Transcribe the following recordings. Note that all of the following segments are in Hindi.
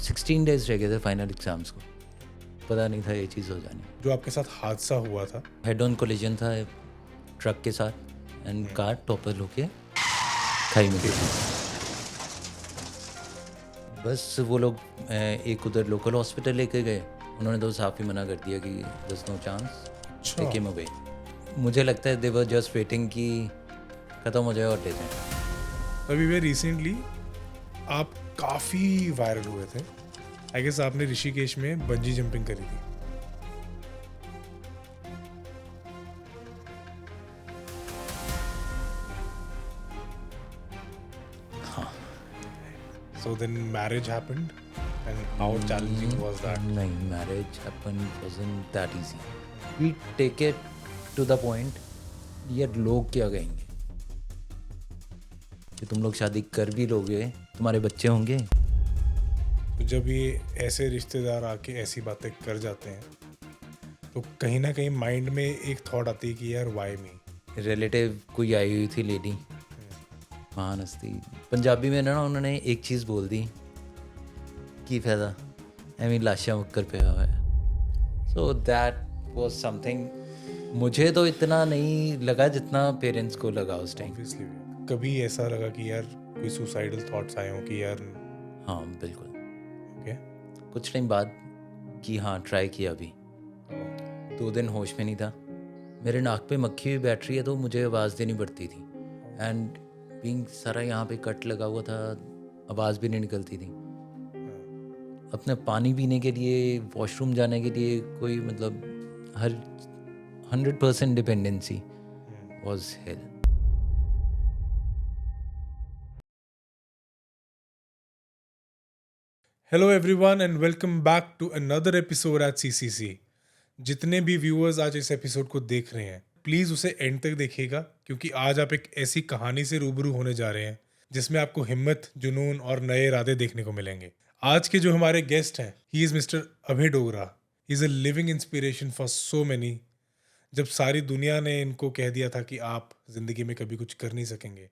16 डेज रह गए थे फाइनल एग्जाम्स को, पता नहीं था ये चीज़ हो जानी। जो आपके साथ हादसा हुआ था, हेड ऑन कोलिजन था ट्रक के साथ एंड कार टॉपर होके खाई में गिर गई। बस वो लोग एक उधर लोकल हॉस्पिटल लेके गए, उन्होंने तो साफ ही मना कर दिया कि दस no chance, take him away. मुझे लगता है दे वर जस्ट वेटिंग कि ख़त्म हो जाए और ले जाए। अभी वे रिसेंटली आप काफ़ी वायरल हुए थे। आई गेस आपने ऋषिकेश में बंजी जंपिंग करी थी। So then marriage happened and how challenging was that? नहीं, marriage happen wasn't that easy. We take it to the point, ये लोग क्या कहेंगे कि तुम लोग शादी कर भी लोगे, तुम्हारे बच्चे होंगे। तो जब ये ऐसे रिश्तेदार आके ऐसी बातें कर जाते हैं तो कहीं ना कहीं माइंड में एक थॉट आती है कि यार वाई मी। रिलेटिव कोई आई हुई थी लेडी, महान हस्ती, पंजाबी में ना उन्होंने एक चीज़ बोल दी कि फ़ायदा एवं लाशा मुक्कर पे हुआ है। So that was something. मुझे तो इतना नहीं लगा जितना पेरेंट्स को लगा उस टाइम। ऑब्वियसली कभी ऐसा लगा कि यार कोई सुसाइडल थॉट्स आए हो कि यार? हाँ बिल्कुल। ओके। कुछ टाइम बाद कि हाँ ट्राई किया अभी, 2 दिन होश में नहीं था। मेरे नाक पे मक्खी हुई बैठ रही है तो मुझे आवाज़ देनी पड़ती थी एंड बीइंग सारा यहाँ पे कट लगा हुआ था, आवाज़ भी नहीं निकलती थी। अपने पानी पीने के लिए, वॉशरूम जाने के लिए कोई मतलब हर 100% dependency was hell. Hello everyone and welcome back to another episode at CCC. जितने भी व्यूअर्स आज इस एपिसोड को देख रहे हैं प्लीज़ उसे एंड तक देखिएगा, क्योंकि आज आप एक ऐसी कहानी से रूबरू होने जा रहे हैं जिसमें आपको हिम्मत, जुनून और नए इरादे देखने को मिलेंगे। आज के जो हमारे गेस्ट हैं, he is mister Abhay Dogra. He is a living inspiration for so many. जब सारी दुनिया ने इनको कह दिया था कि आप ज़िंदगी में कभी कुछ कर नहीं सकेंगे,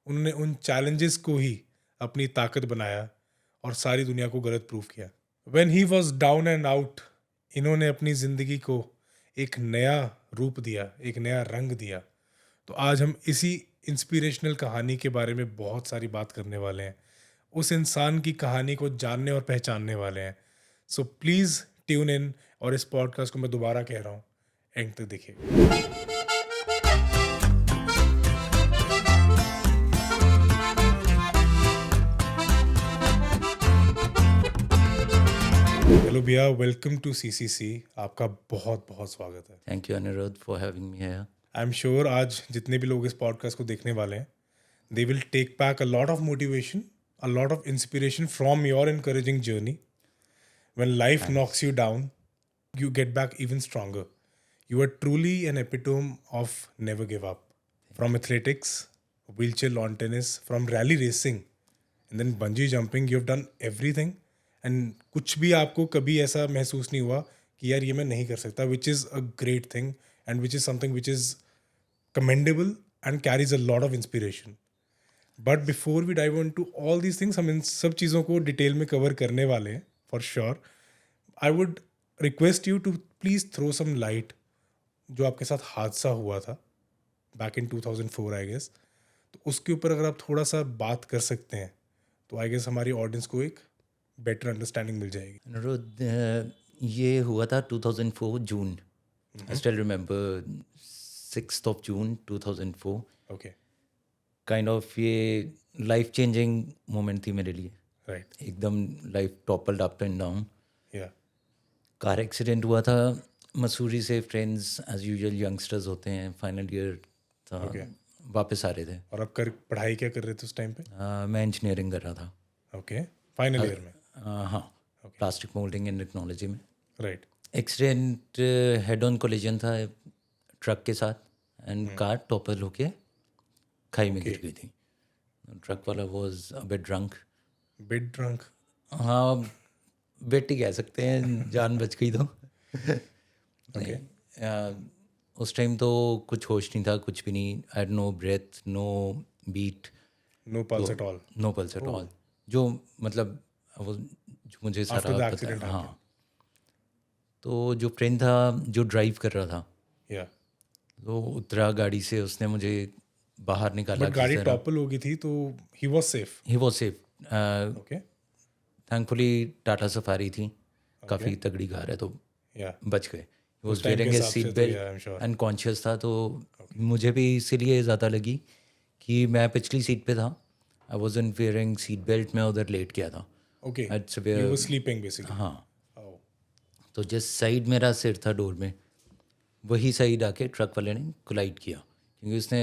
उन्होंने उन चैलेंजेस को ही अपनी ताकत बनाया और सारी दुनिया को गलत प्रूव किया। When he was down and out, इन्होंने अपनी ज़िंदगी को एक नया रूप दिया, एक नया रंग दिया। तो आज हम इसी इंस्पिरेशनल कहानी के बारे में बहुत सारी बात करने वाले हैं, उस इंसान की कहानी को जानने और पहचानने वाले हैं। सो प्लीज़ ट्यून इन, और इस पॉडकास्ट को मैं दोबारा कह रहा हूँ, एंड तक देखिए। हेलो भैया, वेलकम टू सीसीसी। आपका बहुत बहुत स्वागत है। Thank you Aniruddh for having me here. I am sure आज जितने भी लोग इस पॉडकास्ट को देखने वाले हैं, they will take back a lot of motivation, a lot of inspiration from your encouraging journey. When life knocks you down, you get back even stronger. You are truly an epitome of never give up. From athletics, wheelchair lawn tennis, from rally racing, and then bungee jumping, you have done everything. And कुछ भी आपको कभी ऐसा महसूस नहीं हुआ कि यार ये मैं नहीं कर सकता, which is a great thing and which is something which is commendable and carries a lot of inspiration. But before we dive on to all these things, हम इन सब चीज़ों को डिटेल में कवर करने वाले हैं for sure. I would request you to please throw some light जो आपके साथ हादसा हुआ था बैक इन 2004 आई गेस, तो उसके ऊपर अगर आप थोड़ा सा बात कर सकते हैं तो आई गेस हमारी ऑडियंस को एक बेटर अंडरस्टैंडिंग मिल जाएगी। अनिरुद्ध, ये हुआ था 2004 जून। I still remember 6th of June 2004। Okay, kind of ये लाइफ चेंजिंग मोमेंट थी मेरे लिए। राइट, एकदम life toppled up and down. Yeah car accident हुआ था मसूरी से। फ्रेंड्स एज यूजुअल यंगस्टर्स होते हैं, फाइनल ईयर था, Okay. वापस आ रहे थे। और आप पढ़ाई क्या कर रहे थे उस टाइम पे? मैं इंजीनियरिंग कर रहा था। ओके, फाइनल ईयर में? हाँ, प्लास्टिक मोल्डिंग एंड टेक्नोलॉजी में। Right, accident head on collision था ट्रक के साथ एंड कार टॉपर होके खाई में गिर गई थी। ट्रक वाला was a bit drunk. Bit drunk? हाँ, बिट ही कह सकते हैं, जान बच गई तो। ओके, उस टाइम तो कुछ होश नहीं था, कुछ भी नहीं। I had no breath, no beat, no pulse at all? No pulse at all. जो मतलब वो जो मुझे After सारा the पता है। accident happened. हाँ, तो जो फ्रेंड था जो ड्राइव कर रहा था, Yeah. तो उतरा गाड़ी से, उसने मुझे बाहर निकाला But किसी गाड़ी तरह। topple हो गई थी तो he was safe. He was safe. Okay. Thankfully Tata safari थी, काफ़ी Okay. तगड़ी कार है, तो Yeah. बच गए। ही उस वॉज टाइम के वेयरिंग ए हिसाब से सीट तो belt yeah, I'm sure. And conscious था, तो मुझे भी इसीलिए ज़्यादा लगी कि मैं पिछली सीट पे था। I was in wearing seat belt, मैं उधर लेट गया था। Okay. It's You were where- sleeping basically. हाँ, Oh. तो जिस साइड मेरा सिर था डोर में, वही साइड आके ट्रक वाले ने कोलाइड किया, क्योंकि उसने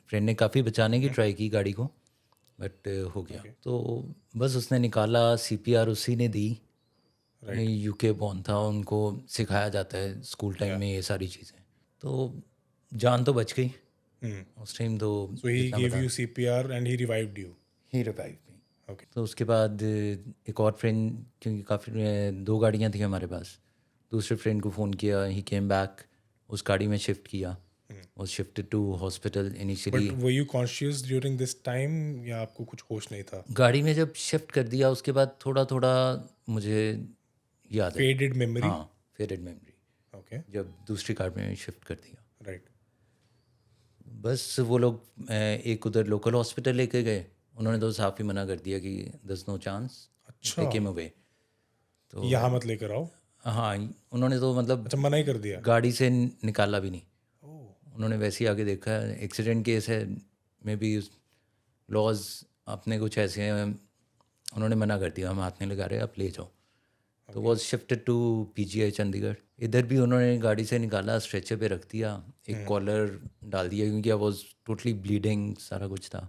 फ्रेंड ने काफ़ी बचाने की ट्राई की गाड़ी को, बट हो गया। तो बस उसने निकाला, सीपीआर उसी ने दी। यूके बॉर्न था, उनको सिखाया जाता है स्कूल टाइम में ये सारी चीज़ें, तो जान तो बच गई उस टाइम। तो So he gave you CPR and he revived you. He revive me. Okay. तो उसके बाद एक और फ्रेंड, क्योंकि काफ़ी 2 गाड़ियाँ थी हमारे पास, दूसरे फ्रेंड को फ़ोन किया, ही केम बैक, उस गाड़ी में शिफ्ट किया, was shifted to hospital initially. But were you conscious during this time या आपको कुछ होश नहीं था? गाड़ी में जब शिफ्ट कर दिया उसके बाद थोड़ा थोड़ा मुझे याद है। Faded memory. हाँ, फेडेड मेमोरी, Okay. जब दूसरी कार में शिफ्ट कर दिया। Right. बस वो लोग एक उधर लोकल हॉस्पिटल लेके गए, उन्होंने तो साफ ही मना कर दिया कि दस नो चांस, अच्छा। Take him away. तो यहाँ मत लेकर आओ। हाँ, उन्होंने तो मतलब अच्छा, मना ही कर दिया। गाड़ी से निकाला भी नहीं, Oh. उन्होंने वैसे ही आगे देखा, एक्सीडेंट केस है, मे बी लॉज अपने कुछ ऐसे हैं, उन्होंने मना कर दिया, हम हाथ नहीं लगा रहे, आप ले जाओ। तो was shifted to PGI Chandigarh. इधर भी उन्होंने गाड़ी से निकाला, स्ट्रेचर पे रख दिया, एक कॉलर डाल दिया, क्योंकि आई वॉज टोटली ब्लीडिंग, सारा कुछ था।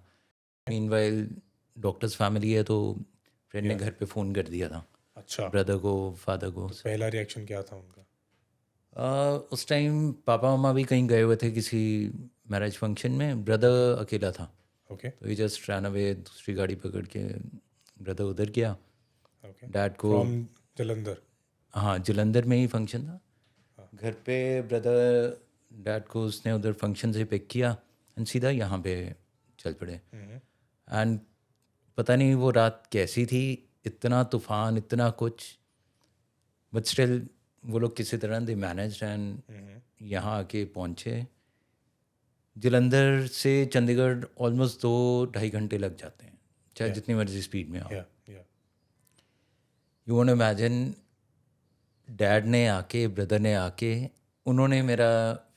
मीनवाइल डॉक्टर्स फैमिली है, तो फ्रेंड ने घर पे फ़ोन कर दिया था अच्छा, ब्रदर को, फादर को। पहला रिएक्शन क्या था उनका? उस टाइम पापा मम्मा भी कहीं गए हुए थे किसी मैरिज फंक्शन में, ब्रदर अकेला था, ओके तो ये जस्ट रन अवे, दूसरी गाड़ी पकड़ के ब्रदर उधर गया। ओके। डैड को, फ्रॉम जलंधर? हाँ, जलंधर में ही फंक्शन था। घर पे ब्रदर डैड को उसने उधर फंक्शन से पिक किया एंड सीधा यहाँ पे चल पड़े। एंड पता नहीं वो रात कैसी थी, इतना तूफान, इतना कुछ, बट स्टिल वो लोग किसी तरह दे मैनेज एंड यहाँ आके पहुँचे। जलंधर से चंडीगढ़ ऑलमोस्ट 2-2.5 घंटे लग जाते हैं, चाहे जितनी मर्जी स्पीड में आओ। या यू वोंट इमेजिन, डैड ने आके, ब्रदर ने आके, उन्होंने मेरा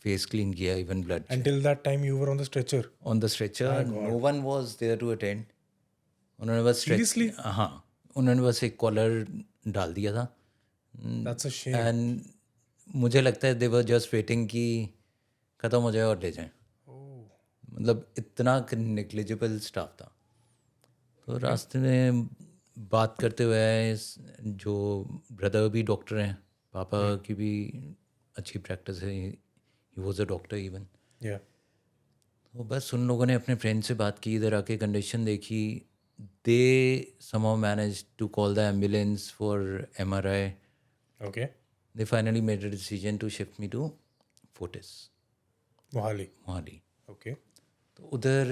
फेस क्लीन किया, even blood Until that time you were on the stretcher? On the stretcher, no one was there to attend. उन्होंने बस Seriously? हाँ, उन्होंने बस एक कॉलर डाल दिया था That's a shame. एंड मुझे लगता है दे वर जस्ट वेटिंग कि ख़त्म हो जाए और ले जाएं। Oh. मतलब इतना नेग्लिजिबल स्टाफ था। तो रास्ते में बात करते हुए, जो ब्रदर भी डॉक्टर हैं, पापा की भी अच्छी प्रैक्टिस है, he was a doctor even. Yeah. तो बस उन लोगों ने अपने फ्रेंड से बात की, इधर आके कंडीशन देखी, दे somehow managed to call the ambulance for MRI. Okay. They finally made a decision to shift me to Fortis, Mohali? Mohali. Okay. तो उधर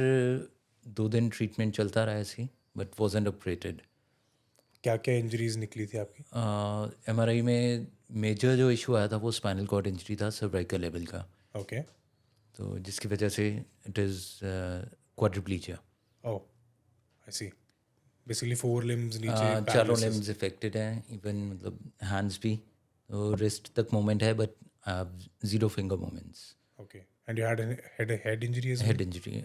2 दिन ट्रीटमेंट चलता रहा ऐसे, बट वॉजेंट ऑपरेटेड। क्या क्या इंजरीज निकली थी आपकी? MRI में मेजर जो इशू आया था वो स्पाइनल कॉर्ड इंजरी था, सर्वाइकल लेवल का, Okay. तो जिसकी वजह से it is quadriplegia. Oh, I see. Basically 4 limbs नीचे चारों paralysis. लिम्स इफेक्टेड हैं, इवन मतलब हैंड्स भी, तो रिस्ट तक मूवमेंट है, but I have 0 finger movements. Okay. And you had a head injury as well? Head injury,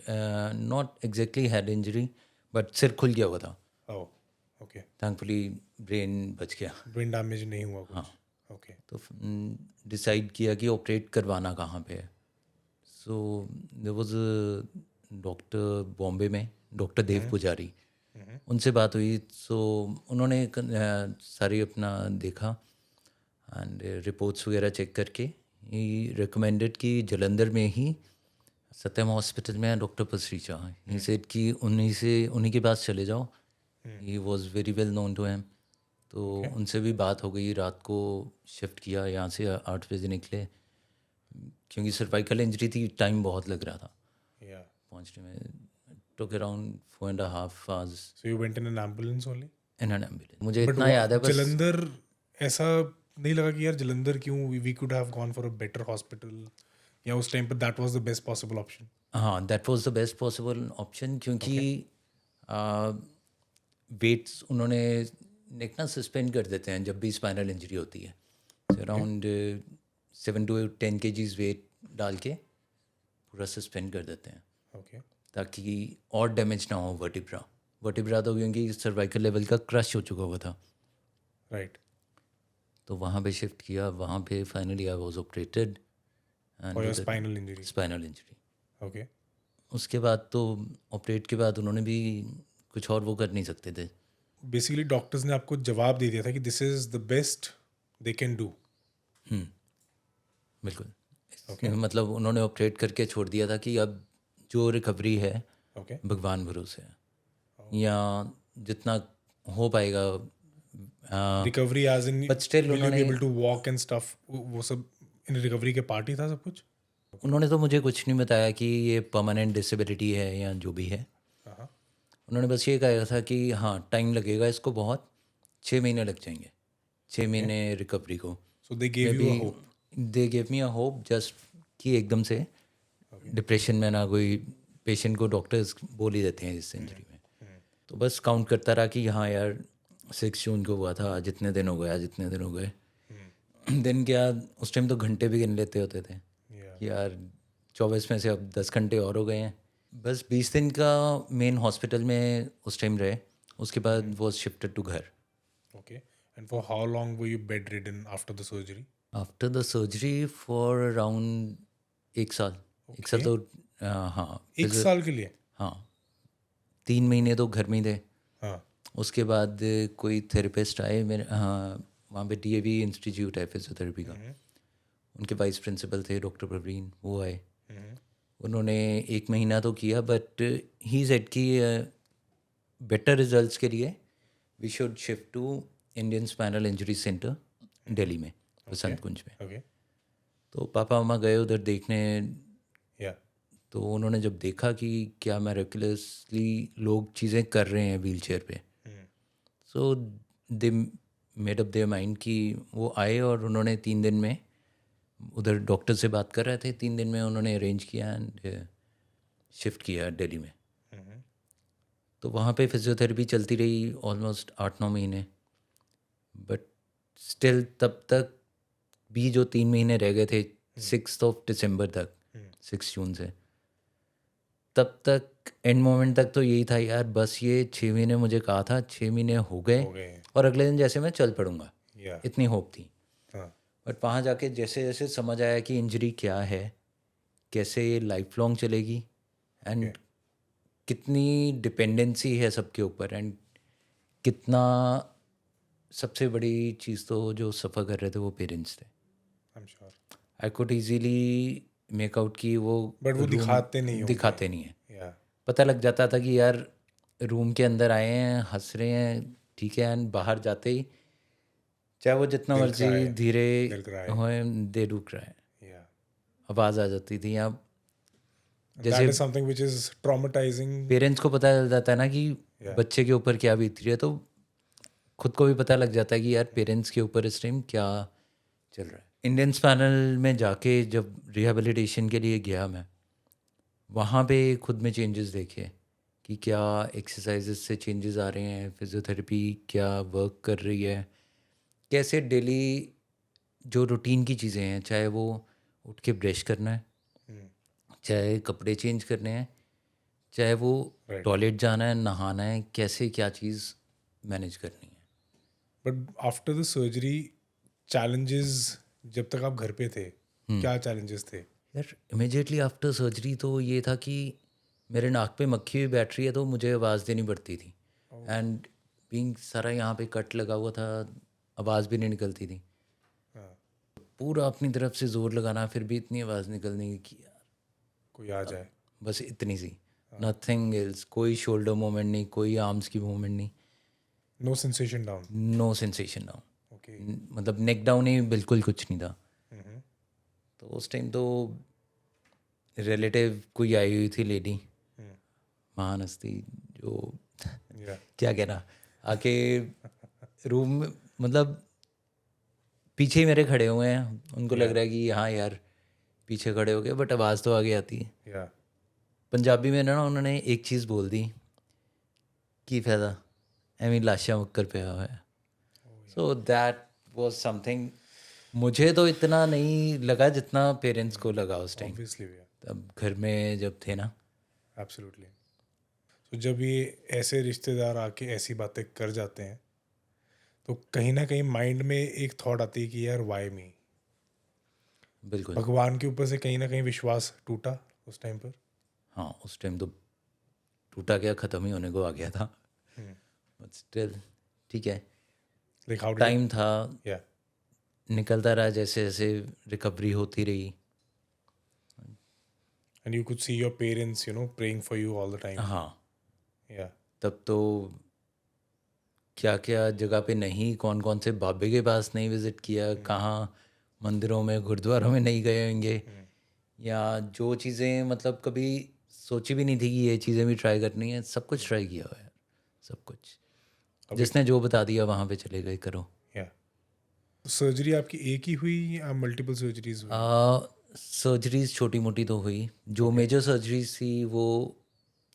not exactly head injury, but सिर खुल गया हुआ था, Oh, okay. थैंकफुली ब्रेन बच गया। Brain damage नहीं हुआ कुछ? Okay. तो डिसाइड किया कि ऑपरेट करवाना कहाँ पे है। So there was a doctor Bombay में, डॉक्टर देव पुजारी, उनसे बात हुई। सो उन्होंने सारी अपना देखा एंड रिपोर्ट्स वगैरह चेक करके ही रिकमेंडेड कि जलंधर में ही सत्यम हॉस्पिटल में डॉक्टर पसरीचा, ही सेड कि उन्हीं के पास चले जाओ, he was very well known to him. तो उनसे भी बात हो गई, रात को शिफ्ट किया, यहाँ से 8 बजे निकले, क्योंकि सर्वाइकल इंजरी थी, टाइम बहुत लग रहा था Yeah. पहुँचने में, took around 4.5 hours। So you went in an ambulance only? In an ambulance. मुझे बट इतना याद है बस। जलंधर ऐसा नहीं लगा कि यार जलंधर क्यों, we could have gone for a better hospital, या उस टाइम पर that was the best possible option? हाँ, that was the best possible option, क्योंकि वेट्स उन्होंने एक ना सस्पेंड कर देते हैं जब भी स्पाइनल इंजरी होती है, अराउंड 7 to 10 kgs वेट डाल के पूरा सस्पेंड कर देते हैं ओके, ताकि और डैमेज ना हो वर्टिब्रा। वर्टिब्रा तो क्योंकि सर्वाइकल लेवल का क्रश हो चुका हुआ था, राइट, तो वहाँ पे शिफ्ट किया। वहाँ पे finally I was operated for your and spinal injury. Spinal injury. Okay, उसके बाद तो ऑपरेट के बाद उन्होंने भी कुछ और वो कर नहीं सकते थे। बेसिकली डॉक्टर्स ने आपको जवाब दे दिया था कि this is the best they can do. बिल्कुल। Okay. मतलब उन्होंने ऑपरेट करके छोड़ दिया था कि अब जो रिकवरी है ओके, भगवान भरोसे है, या जितना हो पाएगा। Recovery as in But still will you be उन्होंने able to walk and stuff, वो सब इन रिकवरी के पार्ट ही था सब कुछ? उन्होंने तो मुझे कुछ नहीं बताया कि ये परमानेंट डिसेबिलिटी है या जो भी है। हाँ, उन्होंने बस ये कहा था कि हाँ टाइम लगेगा इसको, बहुत 6 महीने लग जाएंगे, 6 महीने रिकवरी को। So they gave maybe a hope. They gave me a hope just कि एकदम से डिप्रेशन में ना कोई पेशेंट को डॉक्टर्स बोल ही देते हैं इस इंजरी में। तो बस काउंट करता रहा कि हाँ यार 6 जून को हुआ था, आज इतने दिन हो गए, आज इतने दिन हो गए। दिन क्या, उस टाइम तो घंटे भी गिन लेते होते थे कि यार 24 में से अब 10 घंटे और हो गए हैं। बस 20 दिन का मेन हॉस्पिटल में उस टाइम रहे, उसके बाद वो शिफ्टेड टू घर। Okay, and for how long were you bed ridden after the surgery? After the surgery for around 1 साल। 1 साल तो हाँ एक साल के लिए? हाँ, 3 महीने तो घर में ही थे। हाँ, उसके बाद कोई थेरेपिस्ट आए मेरे, हाँ वहाँ पे डीएवी इंस्टीट्यूट है फिजियोथेरेपी का, उनके वाइस प्रिंसिपल थे डॉक्टर प्रवीण, वो आए। उन्होंने 1 महीना तो किया, बट ही सेड कि बेटर रिजल्ट्स के लिए we should shift to Indian spinal injury centre Delhi में, बसंत कुंज में। ओके, तो पापा मामा गए उधर देखने, या, तो उन्होंने जब देखा कि क्या मैराक्युलसली लोग चीज़ें कर रहे हैं व्हील चेयर पे, so they made up their mind कि वो आए, और उन्होंने 3 दिन में, उधर डॉक्टर से बात कर रहे थे, 3 दिन में उन्होंने अरेंज किया एंड शिफ्ट किया दिल्ली में। तो वहाँ पे फिजियोथेरेपी चलती रही ऑलमोस्ट 8-9 महीने, बट स्टिल तब तक भी जो 3 महीने रह गए थे 6 दिसंबर तक, 6 जून से, तब तक एंड मोमेंट तक तो यही था यार, बस ये 6 महीने मुझे कहा था, 6 महीने हो गए हो गए, और अगले दिन जैसे मैं चल पड़ूंगा, या, इतनी होप थी। हाँ, बट वहाँ जाके जैसे जैसे समझ आया कि इंजरी क्या है, कैसे ये लाइफ लॉन्ग चलेगी, एंड कितनी डिपेंडेंसी है सबके ऊपर, एंड कितना, सबसे बड़ी चीज़ तो जो सफ़र कर रहे थे वो पेरेंट्स थे। आई am sure. I could easily make out कि वो बट वो room दिखाते नहीं होंगे। दिखाते नहीं है। या, पता लग जाता था कि यार रूम के अंदर आए हैं, हंस रहे हैं, ठीक है, एंड बाहर जाते ही चाहे वो जितना They'll मर्जी cry, धीरे they'll cry. होए, दे डू क्राई, या, आवाज़ आ जाती थी। या that जैसे is something which is traumatizing. Parents को पता चल जाता है ना कि Yeah. बच्चे के ऊपर क्या बीत रही है, तो खुद को भी पता लग जाता है कि यार पेरेंट्स के ऊपर इस टाइम क्या चल रहा है। इंडियन स्पैनल में जाके जब रिहेबिलिटेशन के लिए गया मैं, वहाँ पे खुद में चेंजेस देखे कि क्या एक्सरसाइजेस से चेंजेस आ रहे हैं, फिजियोथेरेपी क्या वर्क कर रही है, कैसे डेली जो रूटीन की चीज़ें हैं, चाहे वो उठ के ब्रश करना है, चाहे कपड़े चेंज करने हैं, चाहे वो Right. टॉयलेट जाना है, नहाना है, कैसे क्या चीज़ मैनेज करनी है। But after the surgery challenges, जब तक आप घर पे थे, क्या challenges थे? यार इमिजिएटली आफ्टर सर्जरी तो ये था कि मेरे नाक पे मक्खी हुई बैठ रही है, तो मुझे आवाज़ देनी पड़ती थी, एंड बीइंग सारा यहाँ पे कट लगा हुआ था, आवाज़ भी नहीं निकलती थी। हाँ, पूरा अपनी तरफ से जोर लगाना, फिर भी इतनी आवाज़ निकलने की यार, कोई आ जाए। बस इतनी सी, नथिंग एल्स, कोई शोल्डर मूवमेंट नहीं, कोई आर्म्स की मूवमेंट नहीं, no sensation down. No sensation down, okay, मतलब नेक डाउन ही बिल्कुल कुछ नहीं था। तो उस टाइम तो रिलेटिव कोई आई हुई थी लेडी, महानस्ती, जो या, क्या कहना, आके रूम में, मतलब पीछे ही मेरे खड़े हुए हैं, उनको लग रहा है कि हाँ यार पीछे खड़े हो गए, बट आवाज़ तो आगे आती है। या पंजाबी में ना उन्होंने एक चीज़ बोल दी, की फ़ायदा एवें लाशा मुक्कर पे हुआ है। सो दैट वाज समथिंग, मुझे तो इतना नहीं लगा जितना पेरेंट्स को लगा उस टाइम, ऑब्वियसली या तब घर में जब थे ना। एब्सोल्युटली। तो जब ये ऐसे रिश्तेदार आके ऐसी बातें कर जाते हैं तो कहीं ना कहीं माइंड में एक थॉट आती है कि यार वाई मी। बिल्कुल। भगवान के ऊपर से कहीं ना कहीं विश्वास टूटा उस टाइम पर। हाँ उस टाइम तो टूटा, क्या ख़त्म ही होने को आ गया था, बट स्टिल ठीक है, लाइक हाउ डिड टाइम था, या निकलता रहा, जैसे जैसे रिकवरी होती रही। And you could see your parents praying for you all the time. हाँ या तब तो क्या क्या जगह पे नहीं, कौन कौन से बाबे के पास नहीं विज़िट किया, कहाँ मंदिरों में गुरुद्वारों में नहीं गए होंगे, या जो चीज़ें मतलब कभी सोची भी नहीं थी कि ये चीज़ें भी ट्राई करनी है, सब कुछ ट्राई किया हुआ है, सब कुछ। जिसने जो बता दिया वहाँ पे चले गए, करो। या सर्जरी आपकी एक ही हुई या मल्टीपल सर्जरीज हुई? सर्जरीज छोटी मोटी तो हुई, जो मेजर सर्जरीज थी वो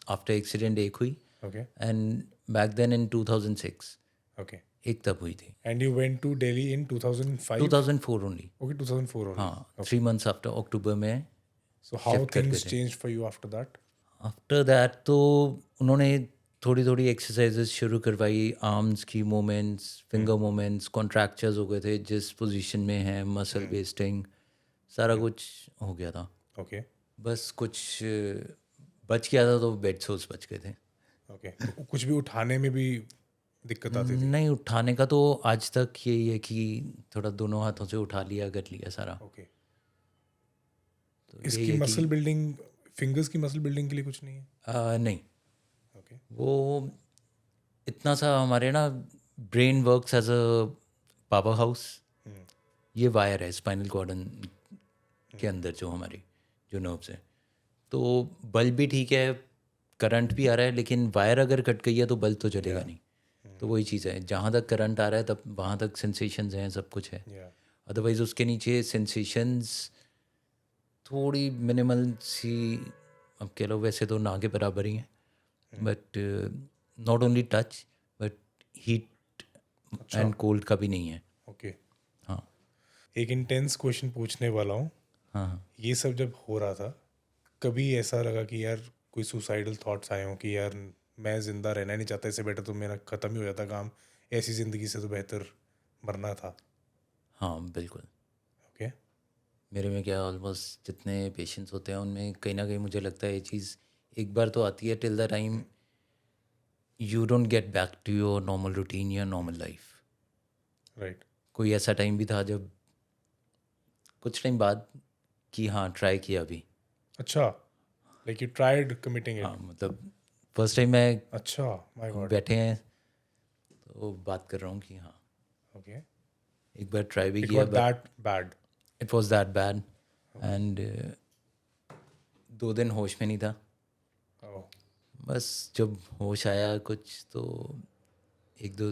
आफ्टर एक्सीडेंट एक हुई, okay and back then in 2006 okay. एक तब हुई थी। And you went to Delhi in 2005? 2004 only. Okay 2004 only. हाँ 3 मंथ्स आफ्टर, अक्टूबर में सो हाउ शिफ्ट करके थिंग्स थे। Change for you after that? After that तो उन्होंने थोड़ी थोड़ी एक्सरसाइजेस शुरू करवाई, आर्म्स की मूवमेंट्स, फिंगर मूवमेंट्स, कॉन्ट्रैक्चर्स हो गए थे जिस पोजीशन में है, मसल वेस्टिंग, सारा कुछ हो गया था। ओके बस कुछ बच गया था, तो बेड सोल्स बच गए थे। ओके। तो कुछ भी उठाने में भी दिक्कत आती थी? नहीं, उठाने का तो आज तक यही है कि थोड़ा दोनों हाथों से उठा लिया, कर लिया सारा। ओके। तो यही इसकी है मसल कि बिल्डिंग, फिंगर्स की मसल बिल्डिंग के लिए कुछ नहीं है? नहीं, ओके वो इतना सा हमारे ना brain works as a power house. ये वायर है स्पाइनल कॉर्ड के अंदर, जो हमारी जो नर्व्स है, तो बल्ब भी ठीक है, करंट भी आ रहा है, लेकिन वायर अगर कट गई है तो बल्ब तो जलेगा नहीं। तो वही चीज़ है, जहाँ तक करंट आ रहा है तब वहाँ तक सेंसेशंस हैं, सब कुछ है। या अदरवाइज उसके नीचे सेंसेशंस थोड़ी मिनिमल सी, अब कह लो, वैसे तो ना के बराबर ही हैं, but not only touch, but heat and cold का भी नहीं है। ओके। हाँ एक इंटेंस क्वेश्चन पूछने वाला हूँ। हाँ हाँ। ये सब जब हो रहा था, कभी ऐसा लगा कि यार कोई सुसाइडल थॉट्स आए हों कि यार मैं ज़िंदा रहना ही नहीं चाहता, इससे बेटर तो मेरा ख़त्म ही हो जाता काम, ऐसी ज़िंदगी से तो बेहतर मरना था? हाँ बिल्कुल। ओके मेरे में क्या, ऑलमोस्ट जितने पेशेंट्स होते हैं उनमें कहीं ना कहीं मुझे लगता है ये चीज़ एक बार तो आती है, till the time you don't get back to your normal routine या नॉर्मल लाइफ। राइट। कोई ऐसा टाइम भी था जब कुछ टाइम बाद कि हाँ ट्राई किया अभी। अच्छा, like you tried committing it? हाँ मतलब फर्स्ट टाइम मैं, अच्छा, माय हम गॉड। बैठे हैं तो बात कर रहा हूँ कि हाँ ओके। एक बार ट्राई भी इट किया, got but that bad? It was that bad, and 2 दिन होश में नहीं था। ओह बस जब होश आया कुछ तो एक दो,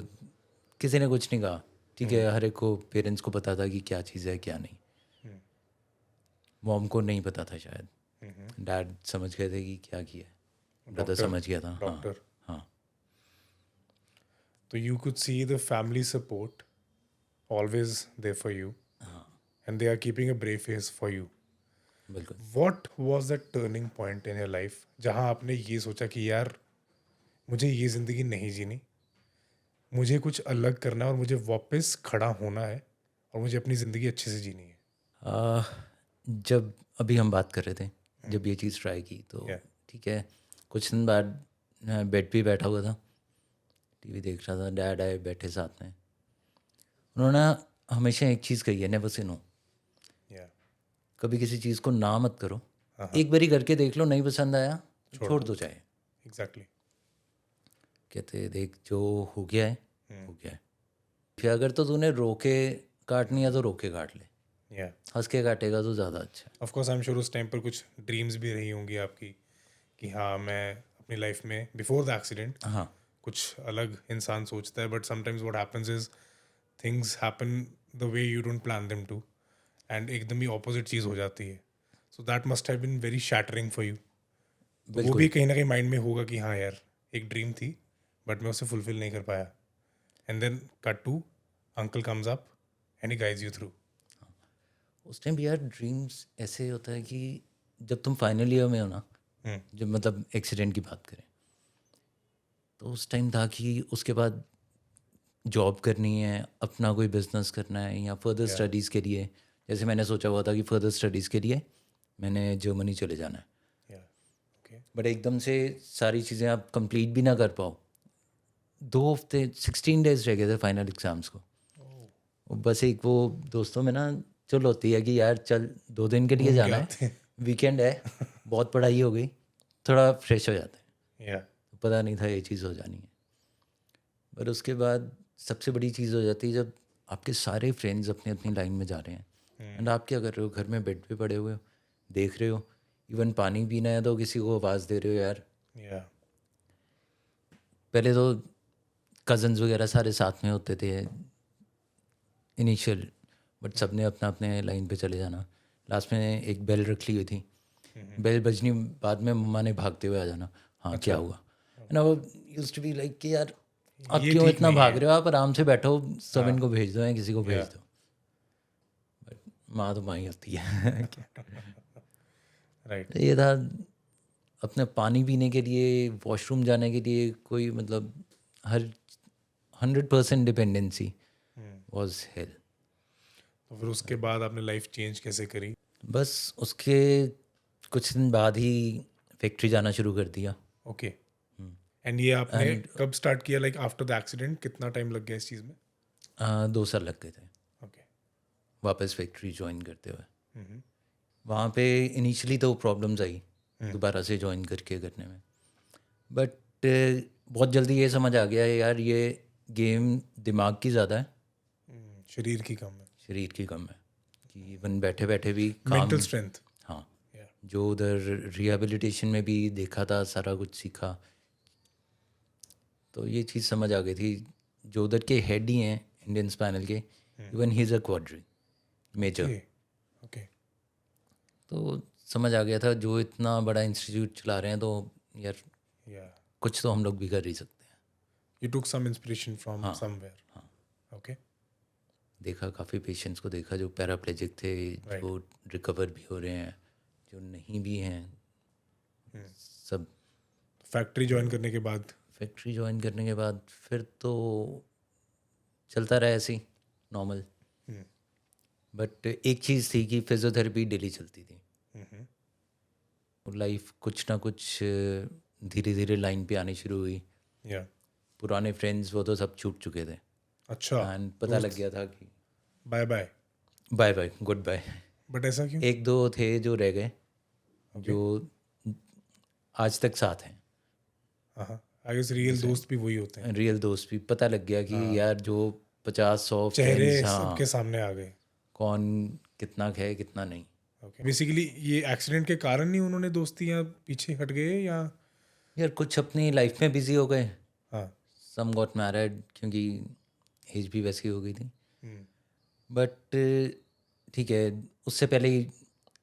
किसी ने कुछ नहीं कहा, ठीक है, हर एक को, पेरेंट्स को पता था कि क्या चीज़ है क्या नहीं। मॉम को नहीं पता था शायद, डैड समझ गए थे कि क्या किया है, ब्रदर समझ गया था। हाँ डॉक्टर। हाँ तो you could see the family support always there for you, and they are keeping a brave face for you. बिल्कुल। What was the turning point in your life जहाँ आपने ये सोचा कि यार मुझे ये ज़िंदगी नहीं जीनी, मुझे कुछ अलग करना है और मुझे वापस खड़ा होना है और मुझे अपनी ज़िंदगी अच्छे से जीनी है? जब अभी हम बात कर रहे थे, जब ये चीज़ ट्राई की तो Yeah. ठीक है, कुछ दिन बाद मैं बेड पे बैठा हुआ था, टीवी देख रहा था, डैड आए, बैठे साथ में, उन्होंने हमेशा एक चीज़ कही है, नेवर से नो। Yeah. कभी किसी चीज़ को ना मत करो, एक बारी करके देख लो, नहीं पसंद आया तो छोड़ दो चाहे। Exactly. कहते देख जो हो गया है हो गया है, फिर अगर तो तूने रोके काटनी है तो रोके काट ले, Yeah. हंस के काटेगा तो ज़्यादा अच्छा है। Of course, I'm sure उस टाइम पर कुछ ड्रीम्स भी रही होंगी आपकी कि हाँ मैं अपनी लाइफ में बिफोर द एक्सीडेंट हाँ कुछ अलग इंसान सोचता है, but sometimes what happens is things happen the way you don't plan them to, and एकदम ही ऑपोजिट चीज़ हो जाती है. So that must have been very shattering for you. तो वो बिल्कुल. भी कहीं ना कहीं माइंड में होगा कि हाँ यार, एक ड्रीम थी बट मैं उसे फुलफिल नहीं कर पाया. And then cut to uncle comes up and he guides you through. उस टाइम भी यार ड्रीम्स ऐसे होता है कि जब तुम फाइनल ईयर में हो ना, जब मतलब एक्सीडेंट की बात करें, तो उस टाइम था कि उसके बाद जॉब करनी है, अपना कोई बिजनेस करना है, या फर्दर स्टडीज़ के लिए, जैसे मैंने सोचा हुआ था कि फर्दर स्टडीज़ के लिए मैंने जर्मनी चले जाना है. बट एकदम से सारी चीज़ें आप कंप्लीट भी ना कर पाओ. 2 हफ्ते 16 डेज रह गए थे फाइनल एग्ज़ाम्स को. और बस एक वो दोस्तों में ना चल होती है कि यार चल 2 दिन के लिए जाना है, वीकेंड है, बहुत पढ़ाई हो गई, थोड़ा फ्रेश हो जाते हैं. तो पता नहीं था ये चीज़ हो जानी है. पर उसके बाद सबसे बड़ी चीज़ हो जाती है जब आपके सारे फ्रेंड्स अपनी अपनी लाइन में जा रहे हैं, एंड आप क्या कर रहे हो, घर में बेड पे पड़े हुए हो, देख रहे हो. इवन पानी पीना है तो किसी को आवाज़ दे रहे हो यार. पहले तो कज़न्स वगैरह सारे साथ में होते थे इनिशियल, बट सब ने अपना अपने लाइन पे चले जाना. लास्ट में एक बेल रख ली हुई थी, बेल बजनी बाद में मम्मा ने भागते हुए आ जाना, हाँ क्या हुआ. एंड वो यूज्ड टू बी लाइक कि यार अब ये क्यों ठीक इतना नहीं भाग है. रहे हो, आप आराम से बैठो, सब इनको भेज दो या किसी को भेज दो. बट माँ तो माँ ही होती है. राइट. ये था. अपने पानी पीने के लिए, वॉशरूम जाने के लिए कोई मतलब हर 100% डिपेंडेंसी वॉज हेल. तो फिर उसके बाद आपने लाइफ चेंज कैसे करी? बस उसके कुछ दिन बाद ही फैक्ट्री जाना शुरू कर दिया. ओके. एंड ये आपने And- कब स्टार्ट किया, लाइक आफ्टर द एक्सीडेंट कितना टाइम लग गया इस चीज़ में? 2 साल लग गए थे ओके. वापस फैक्ट्री ज्वाइन करते हुए. वहाँ पे इनिशियली तो प्रॉब्लम्स आई दोबारा से ज्वाइन करके करने में, बट बहुत जल्दी ये समझ आ गया है यार, ये गेम दिमाग की ज़्यादा है, शरीर की कम है. शरीर की कम है. कि इवन बैठे बैठे भी काम. Mental strength. हाँ. जो उधर रिहेबिलिटेशन में भी देखा था, सारा कुछ सीखा, तो ये चीज़ समझ आ गई थी. जो उधर के हेड ही हैं इंडियन स्पैनल के, even he is a quadri major. Okay. तो समझ आ गया था जो इतना बड़ा इंस्टीट्यूट चला रहे हैं, तो यार कुछ तो हम लोग भी कर ही सकते हैं. You took some inspiration from somewhere. Okay. देखा काफ़ी पेशेंट्स को देखा जो पैराप्लेजिक थे, जो रिकवर भी हो रहे हैं, जो नहीं भी हैं, सब. फैक्ट्री ज्वाइन करने के बाद फैक्ट्री ज्वाइन करने के बाद फिर तो चलता रहा ऐसे ही नॉर्मल. बट एक चीज़ थी कि फिजियोथेरेपी डेली चलती थी. लाइफ कुछ ना कुछ धीरे धीरे लाइन पे आनी शुरू हुई. पुराने फ्रेंड्स वो तो सब छूट चुके थे. अच्छा. एंड पता लग गया था कि bye bye. Bye bye, good bye. But ऐसा क्यों? 1-2 थे जो रह गए, जो आज तक साथ हैं. आई गेस रियल दोस्त भी वही होते हैं. रियल दोस्त भी. पता लग गया कि यार जो 50-100 चेहरे फ्रेंड्स, सबके सामने आ गए. कौन कितना है कितना नहीं. बेसिकली ये एक्सीडेंट के कारण ही उन्होंने दोस्तियाँ पीछे हट गए, या यार कुछ अपनी लाइफ में बिजी हो गए. हाँ. सम गॉट मैरिड क्योंकि एज भी वैसी हो गई थी. बट ठीक है, उससे पहले ही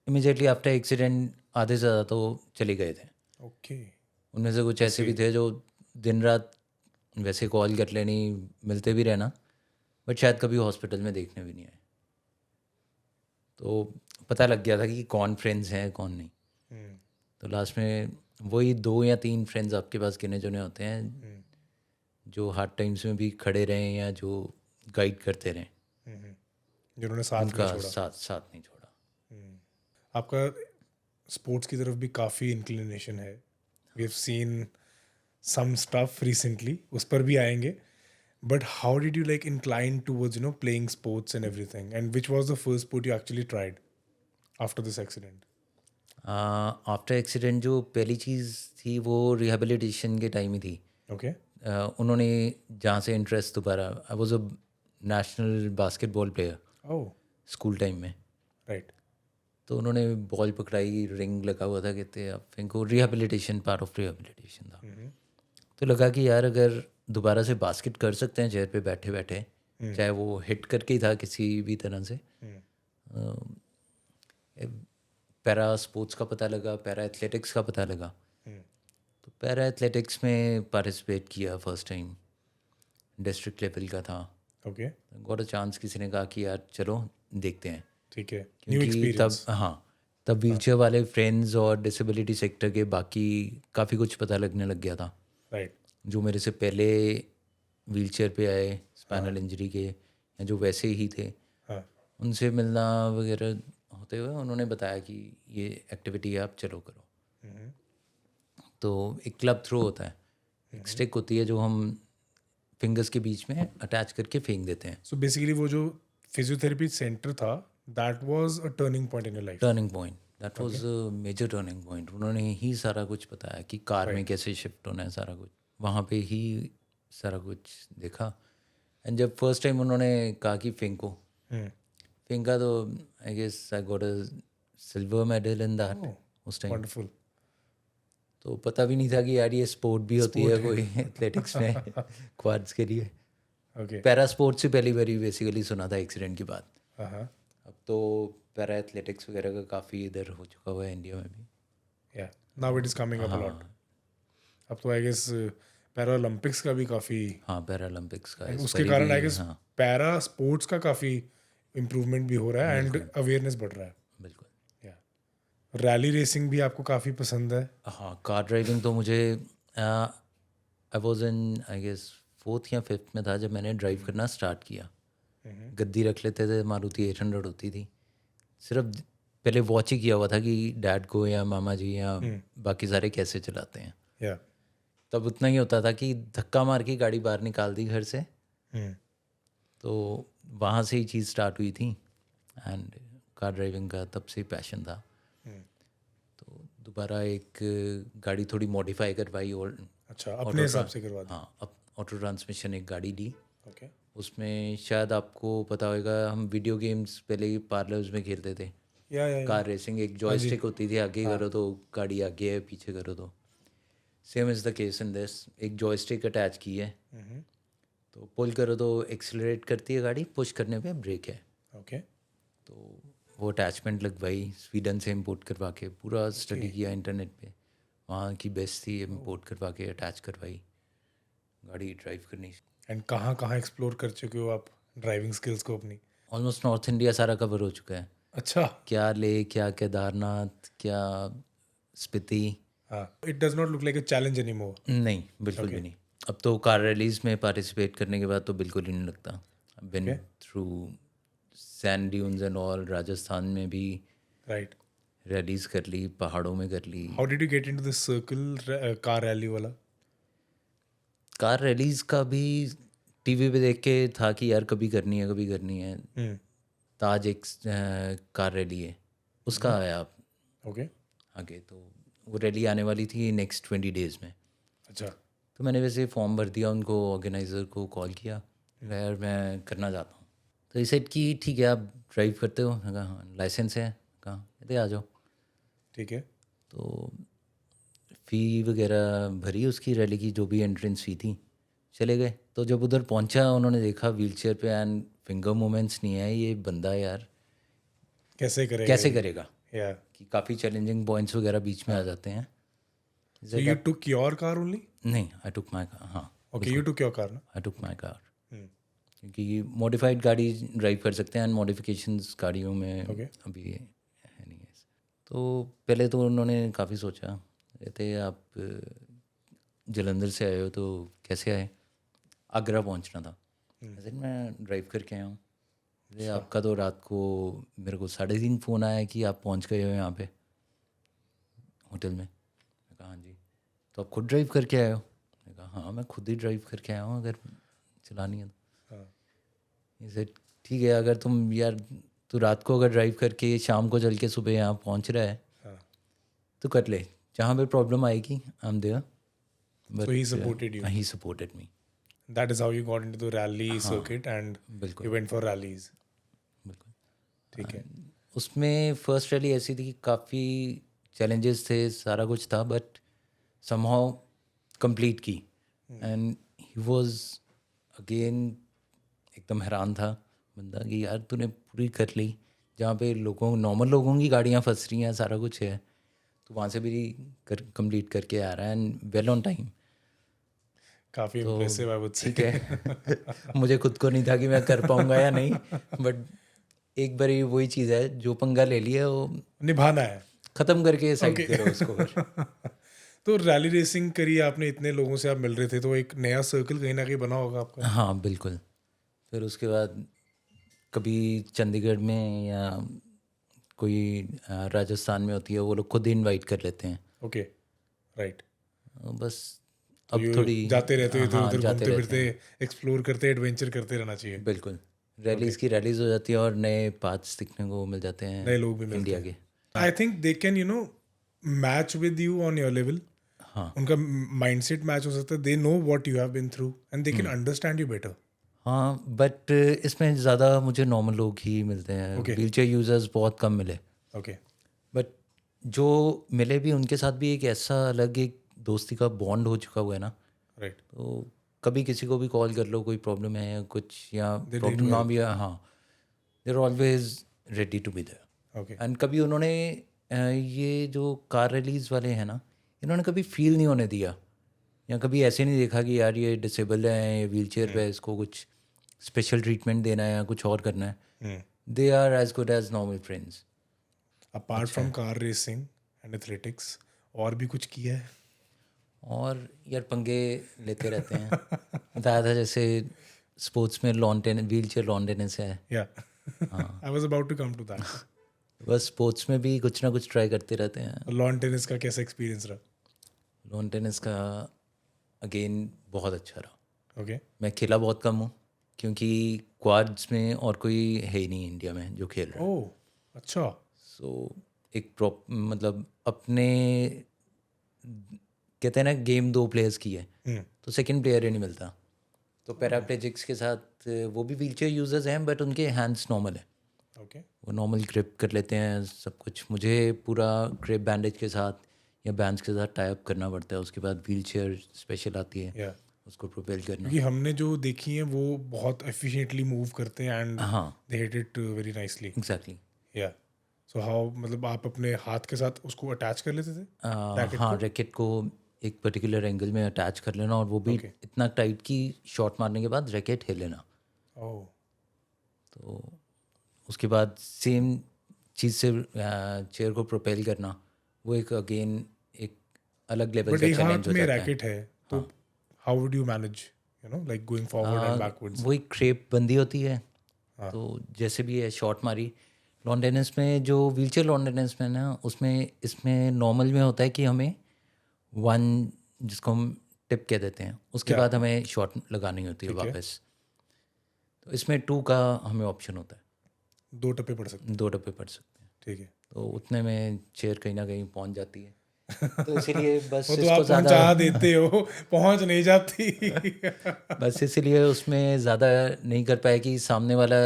इमीडिएटली आफ्टर एक्सीडेंट आधे से ज़्यादा तो चले गए थे. ओके. उनमें से कुछ ऐसे भी थे जो दिन रात वैसे कॉल कर लेनी, मिलते भी रहना, बट शायद कभी हॉस्पिटल में देखने भी नहीं आए. तो पता लग गया था कि कौन फ्रेंड्स हैं कौन नहीं. तो लास्ट में वही 2 या 3 फ्रेंड्स आपके पास गिने चुने होते हैं जो हार्ड टाइम्स में भी खड़े रहे या जो गाइड करते रहे, जिन्होंने साथ उनका नहीं छोड़ा. साथ नहीं छोड़ा. आपका स्पोर्ट्स की तरफ भी काफ़ी इंक्लिनेशन है. We have seen some stuff recently, उस पर भी आएंगे. But how did you like incline towards playing sports and everything, and which was the first sport you actually tried after this accident? After accident जो पहली चीज़ थी वो रिहेबिलिटेशन के टाइम ही थी. ओके. उन्होंने जहाँ से इंटरेस्ट दोबारा, I was a national basketball player oh. School time में. राइट. तो उन्होंने बॉल पकड़ाई, रिंग लगा हुआ था, कहते हैं आप इनको रिहेबिलिटेशन, पार्ट ऑफ रिहेबिलिटेशन था. तो लगा कि यार अगर दोबारा से बास्केट कर सकते हैं चेयर पे बैठे बैठे, चाहे वो हिट करके ही था किसी भी तरह से। पैरा स्पोर्ट्स का पता लगा, पैरा एथलेटिक्स का पता लगा। तो पैरा एथलेटिक्स में पार्टिसिपेट किया फर्स्ट टाइम, डिस्ट्रिक्ट लेवल का था। ओके, गॉट अ चांस, किसी ने कहा कि यार चलो देखते हैं, ठीक है, न्यू क्योंकि तब एक्सपीरियंस। तब व्हीलचेयर वाले फ्रेंड्स और डिसेबिलिटी सेक्टर के बाकी काफ़ी कुछ पता लगने लग गया था। राइट, जो मेरे से पहले व्हीलचेयर पे आए स्पाइनल इंजरी के, या जो वैसे ही थे, हाँ, उनसे मिलना वगैरह होते हुए उन्होंने बताया कि ये एक्टिविटी है, आप चलो करो। तो एक क्लब थ्रो होता है, एक स्टिक होती है जो हम फिंगर्स के बीच में अटैच करके फेंक देते हैं। सो बेसिकली वो जो फिजियोथेरेपी सेंटर था, that was a turning point in your life. Turning point, that was major turning point. उन्होंने ही सारा कुछ बताया कि कार में कैसे शिफ्ट होना है, सारा कुछ वहाँ पे ही सारा कुछ देखा। एंड जब फर्स्ट टाइम उन्होंने कहा कि फेंको, फेंका तो I guess I got a silver medal in that उस टाइम। वंडरफुल। तो पता भी नहीं था कि यार ये स्पोर्ट भी होती है कोई एथलेटिक्स में क्वाड्स के लिए। ओके, पैरा स्पोर्ट्स से पहली बारी बेसिकली सुना था एक्सीडेंट के बाद। हाँ, अब तो पैरा एथलेटिक्स वगैरह का काफ़ी इधर हो चुका हुआ है इंडिया में भी। या now it is coming up a lot. अब तो आई गेस पैरा ओलंपिक्स का भी काफ़ी, हाँ, पैरा ओलंपिक्स का इस उसके बारी कारण भी, आई गेस हाँ पैरा स्पोर्ट्स का काफ़ी इम्प्रूवमेंट भी हो रहा है एंड अवेयरनेस बढ़ रहा है। बिल्कुल। या रैली रेसिंग भी आपको काफ़ी पसंद है। हाँ, कार ड्राइविंग तो मुझे I was in I guess 4th या 5th में था जब मैंने ड्राइव करना स्टार्ट किया। गद्दी रख लेते थे, मारुति 800 होती थी। सिर्फ पहले वॉच ही किया हुआ था कि डैड को या मामा जी या बाकी सारे कैसे चलाते हैं। या तब उतना ही होता था कि धक्का मार के गाड़ी बाहर निकाल दी घर से, तो वहाँ से ही चीज़ स्टार्ट हुई थी। एंड कार ड्राइविंग का तब से ही पैशन था। तो दोबारा एक गाड़ी थोड़ी मॉडिफाई करवाई और अच्छा, अपने हिसाब से करवा दी। हाँ, अब ऑटो ट्रांसमिशन एक गाड़ी ली। ओके, उसमें शायद आपको पता होगा, हम वीडियो गेम्स पहले पार्लर्स में खेलते थे। या कार रेसिंग, एक जॉयस्टिक होती थी, आगे करो तो गाड़ी आगे है, पीछे करो तो। Same is the case in this. एक जॉयस्टिक अटैच की है, तो पुल करो तो एक्सेलरेट करती है गाड़ी, पुश करने पे ब्रेक है। ओके, तो वो अटैचमेंट लगवाई, स्वीडन से इंपोर्ट करवा के, पूरा स्टडी किया इंटरनेट पे, वहाँ की बेस्ट थी, इंपोर्ट करवा के अटैच करवाई, गाड़ी ड्राइव करनी। एंड कहाँ कहाँ एक्सप्लोर कर चुके हो आप ड्राइविंग स्किल्स को अपनी? ऑलमोस्ट नॉर्थ इंडिया सारा कवर हो चुका है। अच्छा, क्या ले, क्या केदारनाथ, क्या स्पीति। हाँ, it does not look like a challenge any more. नहीं, बिल्कुल भी नहीं। अब तो कार रैलीज में पार्टिसिपेट करने के बाद तो बिल्कुल ही नहीं लगता। Been through sand dunes and all, Rajasthan में भी राइट, रैलीज कर ली, पहाड़ों में कर ली। How did you get into this circle car rally वाला? कार रैलीज का भी टीवी पे देख के था कि यार कभी करनी है, कभी करनी है। ताज एक कार रैली है, उसका आया ओके, आगे। तो वो रैली आने वाली थी नेक्स्ट 20 डेज़ में। अच्छा, तो मैंने वैसे फॉर्म भर दिया, उनको ऑर्गेनाइज़र को कॉल किया, यार मैं करना चाहता हूँ। तो ये सेट कि ठीक है, आप ड्राइव करते हो? मैं कहा हाँ। लाइसेंस है? कहा कहते आ जाओ। ठीक है, तो फ़ी वगैरह भरी उसकी, रैली की जो भी एंट्रेंस फ़ी थी, चले गए। तो जब उधर पहुंचा, उन्होंने देखा व्हीलचेयर पे एंड फिंगर मूवमेंट्स नहीं है, ये बंदा यार कैसे करेगा कैसे ये? करेगा, या कि काफ़ी चैलेंजिंग पॉइंट्स वगैरह बीच में आ जाते हैं। So you took your car only? नहीं, आई टुक माई कार। हाँ, okay, you took your car ना? आई टुक माई कार, क्योंकि मॉडिफाइड गाड़ी ड्राइव कर सकते हैं एंड मॉडिफिकेशंस गाड़ियों में अभी है नहीं है। तो पहले तो उन्होंने काफ़ी सोचा, कहते आप जलंधर से आए हो तो कैसे आए? आगरा पहुंचना था। ऐसे मैं ड्राइव करके आया हूँ। अरे आपका तो रात को मेरे को 3:30 फ़ोन आया कि आप पहुंच गए हो यहाँ पे होटल में। मैं कहा हाँ जी। तो आप खुद ड्राइव करके आए हो? मैं कहा हाँ, मैं खुद ही ड्राइव करके आया हूँ, अगर चलानी है तो। इसे ठीक है, अगर तुम यार तू रात को अगर ड्राइव करके शाम को चल के सुबह यहाँ पहुँच रहा है तो कर ले, जहाँ पे प्रॉब्लम आएगी I am there. So he supported you. He supported me. That is how you got into the rally circuit and बिल्कुल you went for rallies. बिल्कुल। ठीक है, उसमें फर्स्ट रैली ऐसी थी कि काफ़ी चैलेंजेस थे, सारा कुछ था, बट समहाउ कंप्लीट की। एंड ही वॉज अगेन एकदम हैरान था बंदा कि यार तूने पूरी कर ली, जहाँ पे नॉर्मल लोगों की गाड़ियाँ फंस रही हैं, सारा कुछ है, तो वहाँ से भी कंप्लीट करके आ रहा है एंड वेल ऑन टाइम। काफी तो इम्प्रेसिव आई वुड ठीक से। है मुझे खुद को नहीं था कि मैं कर पाऊंगा या नहीं, बट एक बारी वही चीज़ है, जो पंगा ले लिया वो निभाना है। ख़त्म करके साइड ओके। करो उसको फिर। तो रैली रेसिंग करी आपने, इतने लोगों से आप मिल रहे थे, तो एक नया सर्कल कहीं ना कहीं बना होगा आपका। हाँ बिल्कुल। फिर उसके बाद कभी चंडीगढ़ में या कोई राजस्थान में होती है, वो लोग खुद ही इनवाइट कर लेते हैं। Okay, right. बस तो अब ये थोड़ी जाते रहते हो इधर हाँ उधर, जाते घूमते रहते फिरते, हैं एक्सप्लोर करते, एडवेंचर करते रहना चाहिए। बिल्कुल। ओके, रैलीज़ की रैलीज़ हो जाती है और नए पाथ्स दिखने को मिल जाते नए हैं लोग भी मिलते इंडिया हैं। के। I think they can match with you on your level. हाँ उनका माइंडसेट मैच हो सकता है, they know what you have been through and they can understand you better. हाँ, बट इसमें ज़्यादा मुझे नॉर्मल लोग ही मिलते हैं, ओके, व्हीलचेयर यूज़र्स बहुत कम मिले। ओके, बट जो मिले भी उनके साथ भी एक ऐसा अलग एक दोस्ती का बॉन्ड हो चुका हुआ है ना, राइट। तो कभी किसी को भी कॉल कर लो, कोई प्रॉब्लम है या कुछ, yeah they ready problem to ना हेल्प। भी है, हाँ they are always ready to be there. Okay, and कभी उन्होंने ये जो कार रैलीज वाले हैं ना, इन्होंने कभी फील नहीं होने दिया, या कभी ऐसे नहीं देखा कि यार ये डिसेबल है, ये व्हील चेयर पे है, इसको कुछ स्पेशल ट्रीटमेंट देना है या कुछ और करना है। They are as good as normal friends. Apart from car racing and athletics और भी कुछ किया है? और यार पंगे लेते रहते हैं, बताया था जैसे स्पोर्ट्स में lawn tennis, wheelchair lawn tennis है। Yeah I was about to come to that. बस स्पोर्ट्स में भी कुछ ना कुछ ट्राई करते रहते हैं। लॉन टेनिस का कैसा एक्सपीरियंस रहा? लॉन टेनिस का अगेन बहुत अच्छा रहा। ओके, मैं खेला बहुत कम हूँ, क्योंकि क्वाड्स में और कोई है ही नहीं इंडिया में जो खेल रहा है। ओह अच्छा। सो एक मतलब अपने कहते हैं ना, गेम दो प्लेयर्स की है, तो सेकंड प्लेयर ही नहीं मिलता। तो पैराप्लेजिक्स के साथ वो भी व्हीलचेयर यूजर्स हैं, बट उनके हैंड्स नॉर्मल है, ओके, वो नॉर्मल ग्रिप कर लेते हैं सब कुछ। मुझे पूरा ग्रिप बैंडेज के साथ या बैंड्स के साथ टाई अप करना पड़ता है, उसके बाद व्हीलचेयर स्पेशल आती है, या उसको प्रोपेल करना। क्योंकि हमने जो देखी है वो बहुत एफिशिएंटली मूव करते हैं एंड हाँ they hit it very nicely. Exactly. Yeah so how, मतलब आप अपने हाथ के साथ उसको अटैच कर लेते थे रैकेट हाँ, को? रैकेट को एक पर्टिकुलर एंगल में अटैच कर लेना, और वो भी ओके, इतना टाइट कि शॉट मारने के बाद रैकेट हिल लेना। ओह तो उसके बाद सेम चीज़ से चेयर को प्रोपेल करना, वो एक अगेन एक अलग लेवल बट का एक चैलेंज हाथ हो में जाता है। रैकेट है तो how would you manage, like going forward and backwards? वो एक क्रेप बंदी होती है, हाँ, तो जैसे भी है शॉट मारी। लॉन टेनिस में जो व्हीलचेयर लॉन टेनिस में ना, उसमें इसमें नॉर्मल में होता है कि हमें वन, जिसको हम टिप कह देते हैं, उसके या बाद हमें शॉट लगानी होती है ठीक है, वापस। तो इसमें टू का हमें ऑप्शन होता है, 2 टप्पे पड़ सकते हैं। 2 डब्बे पड़ सकते हैं। ठीक है। तो उतने में चेयर कहीं ना कहीं पहुंच जाती है, तो इसीलिए बस वो तो इसको आप ज़्यादा पहुंचा देते हो, पहुंच नहीं जाती। बस इसीलिए उसमें ज़्यादा नहीं कर पाए कि सामने वाला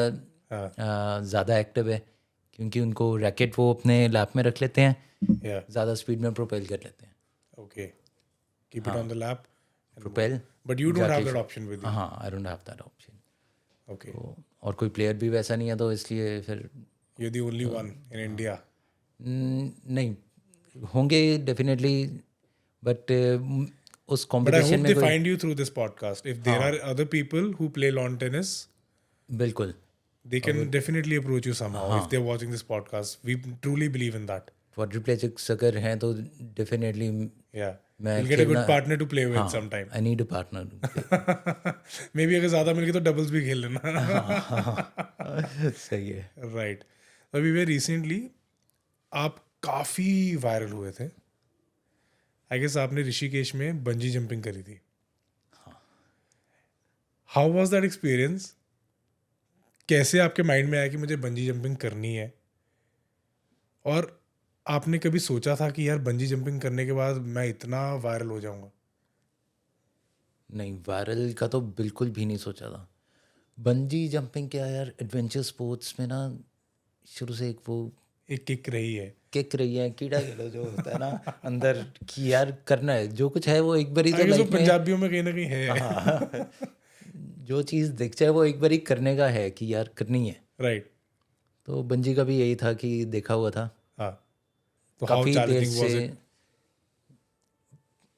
हाँ, ज़्यादा एक्टिव है, क्योंकि उनको रैकेट वो अपने लैप में रख लेते हैं, या ज़्यादा स्पीड में प्रोपेल कर लेते हैं। Okay, keep it on the lap and propel but you don't have जाके दैट ऑप्शन विद यू। हाँ, I don't have that option. Okay, तो और कोई प्लेयर भी वैसा नहीं है, तो इसलिए फिर you are the only one in India. नहीं, होंगे डेफिनेटली, बट उस But I कंपटीशन hope में they कोई, find you through this podcast. If there are other people who play lawn tennis, बिल्कुल they can definitely approach you somehow if हाँ, they're watching this podcast. We truly believe in that. क्वाड्रिप्लेजिक्स अगर हैं तो डेफिनेटली Yeah. मैं You'll get a खेलना, good partner to play with हाँ sometime. I need a partner. Maybe अगर ज़्यादा मिल गए तो डबल्स भी खेल लेना। सही है। Right. अभी वे रिसेंटली आप काफ़ी वायरल हुए थे। आई गेस आपने ऋषिकेश में बंजी जंपिंग करी थी। How was that experience? कैसे आपके माइंड में आया कि मुझे बंजी जंपिंग करनी है? और आपने कभी सोचा था कि यार बंजी जंपिंग करने के बाद मैं इतना वायरल हो जाऊंगा? नहीं, वायरल का तो बिल्कुल भी नहीं सोचा था। बंजी जंपिंग क्या यार, एडवेंचर स्पोर्ट्स में ना शुरू से एक वो एक किक रही है. किक रही है, कीड़ा खेलो जो होता है ना अंदर कि यार करना है जो कुछ है वो एक बारी तो I guess वो लाइफ में. पंजाबियों में कहीं ना कहीं है. हाँ जो चीज़ दिख जाए वो एक बारी करने का है कि यार करनी है. Right. तो बंजी का भी यही था कि देखा हुआ था हाँ. तो how काफ़ी देर challenging was से. it?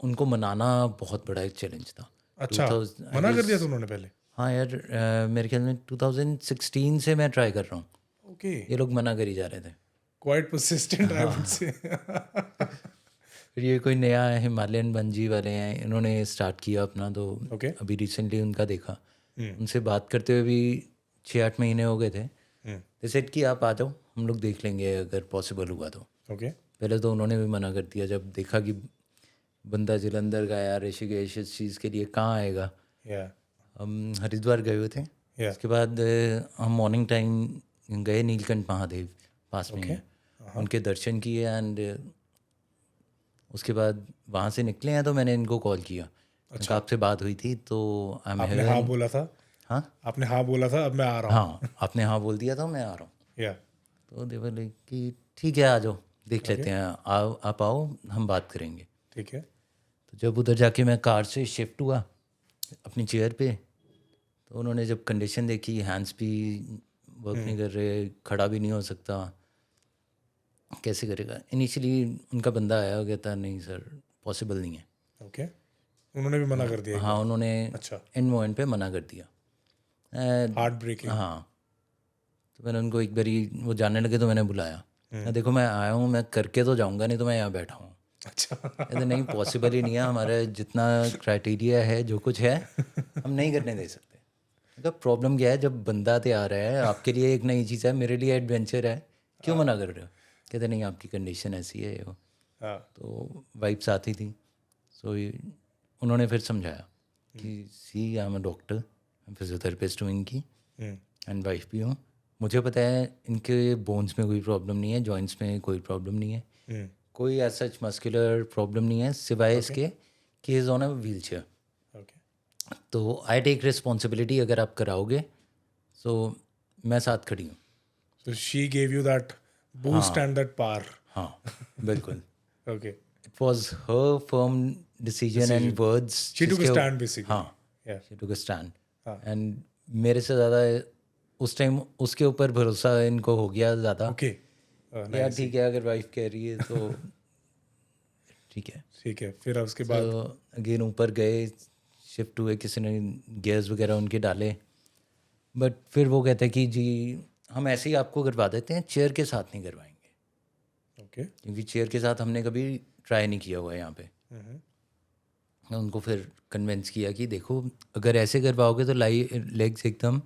उनको मनाना बहुत बड़ा एक चैलेंज था. अच्छा, 2000 I मना कर दिया guess- था उन्होंने पहले. हाँ यार मेरे ख्याल में 2016 से मैं ट्राई कर रहा हूँ. Okay. ये लोग मना कर ही जा रहे थे. Quite persistent, I would say. फिर ये कोई नया हिमालयन बंजी वाले हैं, इन्होंने स्टार्ट किया अपना. तो Okay. अभी रिसेंटली उनका देखा. उनसे बात करते हुए भी 6-8 महीने हो गए थे. दे सेड कि आप आ जाओ, हम लोग देख लेंगे अगर पॉसिबल हुआ तो. Okay. पहले तो उन्होंने भी मना कर दिया जब देखा कि बंदा जलंधर का यार ऋषिकेश इस चीज़ के लिए कहाँ आएगा. Yeah. हम हरिद्वार गए हुए थे. Yeah. उसके बाद हम मॉर्निंग टाइम गए नीलकंठ महादेव पास में ही है. उनके दर्शन किए एंड उसके बाद वहाँ से निकले हैं तो मैंने इनको कॉल किया. अच्छा. आपसे बात हुई थी तो आपने हाँ बोला था. हाँ आपने हाँ बोला था, अब मैं आ रहा हूँ. हाँ आपने हाँ बोल दिया था मैं आ रहा हूँ. Yeah. तो दे बोले कि ठीक है आ जाओ देख लेते हैं. आप आओ हम बात करेंगे. ठीक है. तो जब उधर जाके मैं कार से शिफ्ट हुआ अपनी चेयर पे तो उन्होंने जब कंडीशन देखी, हैंड्स भी वर्क नहीं कर रहे, खड़ा भी नहीं हो सकता, कैसे करेगा. इनिशियली उनका बंदा आया और कहता नहीं सर पॉसिबल नहीं है. Okay. उन्होंने भी मना कर दिया. हाँ उन्होंने अच्छा. इन मोमेंट पे मना कर दिया. Heartbreaking. हाँ तो मैंने उनको एक बारी वो जानने लगे तो मैंने बुलाया. देखो मैं आया हूँ, मैं करके तो जाऊँगा, नहीं तो मैं यहाँ बैठा हूँ. अच्छा. कहते नहीं पॉसिबल ही नहीं है, हमारा जितना क्राइटेरिया है जो कुछ है हम नहीं करने दे सकते. मतलब प्रॉब्लम क्या है, जब बंदा तैयार है आपके लिए एक नई चीज़ है, मेरे लिए एडवेंचर है, क्यों मना कर रहे हो. कहते नहीं आपकी कंडीशन ऐसी है वो. हाँ. तो वाइफ आती थी. सो उन्होंने फिर समझाया कि see I am a doctor, physiotherapist हूँ इनकी एंड वाइफ भी हूँ. मुझे पता है इनके बोन्स में कोई प्रॉब्लम नहीं है, जॉइंट्स में कोई प्रॉब्लम नहीं है, कोई एज सच मस्कुलर प्रॉब्लम नहीं है सिवाय इसके कि is on a wheel chair. Okay. तो आई टेक रिस्पॉन्सिबिलिटी अगर आप कराओगे. सो मैं साथ खड़ी हूँ. So she gave you that boost and that power. हाँ बिल्कुल. Okay. It was her firm decision and words. She took a stand basically. हाँ Yeah. She took a stand. हाँ. एंड मेरे से ज़्यादा उस टाइम उसके ऊपर भरोसा इनको हो गया ज़्यादा. Okay. यार ठीक है अगर वाइफ कह रही है तो ठीक है. ठीक है. फिर उसके बाद तो अगेन ऊपर गए, शिफ्ट हुए, किसी ने गियर्स वगैरह उनके डाले. बट फिर वो कहते हैं कि जी हम ऐसे ही आपको करवा देते हैं, चेयर के साथ नहीं करवाएंगे. Okay. क्योंकि चेयर के साथ हमने कभी ट्राई नहीं किया हुआ है यहाँ पे. उनको फिर कन्विंस किया कि देखो अगर ऐसे करवाओगे तो लेग्स एकदम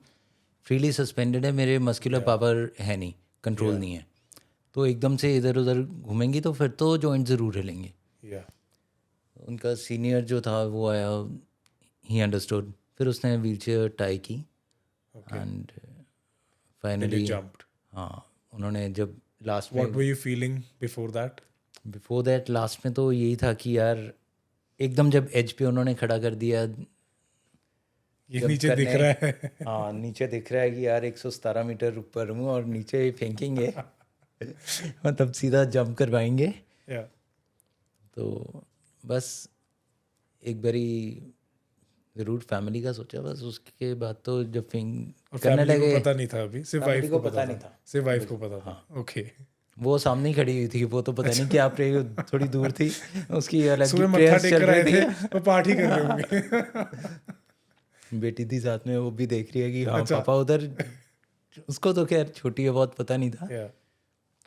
फ्रीली सस्पेंडेड है, मेरे मस्कुलर पावर है नहीं, कंट्रोल नहीं है, तो एकदम से इधर उधर घूमेंगी तो फिर तो जॉइंट ज़रूर हिलेंगे. Yeah. उनका सीनियर जो था वो आया, ही अंडरस्टूड. फिर उसने व्हील चेयर टाई की एंड फाइनली Jumped. हाँ उन्होंने जब लास्ट में, What were you feeling before that? Before that last में तो यही था कि यार एकदम जब एज पे उन्होंने खड़ा कर दिया, ये जब नीचे दिख रहा है. हाँ नीचे दिख रहा है कि यार 117 मीटर ऊपर हूँ और नीचे फेंकेंगे मतलब सीधा जंप करवाएंगे. Yeah. तो बस एक बारी ज़रूर फैमिली का सोचा, बस उसके बाद तो जब और करने family को लगे पता नहीं था अभी, सिर्फ family वाइफ को को पता पता नहीं था. था. सिर्फ वाइफ को पता था. Okay. वो सामने ही खड़ी हुई थी, वो तो पता नहीं क्या आप रही, थोड़ी दूर थी, उसकी अलग सुबह मत्था प्रेयर्स टेक चल कर आए रही थे, थी. वो पार्टी कर रहे होंगे. बेटी थी साथ में, वो भी देख रही है कि हाँ अच्छा. पापा उधर. उसको तो खैर छोटी है बहुत, पता नहीं था. Yeah.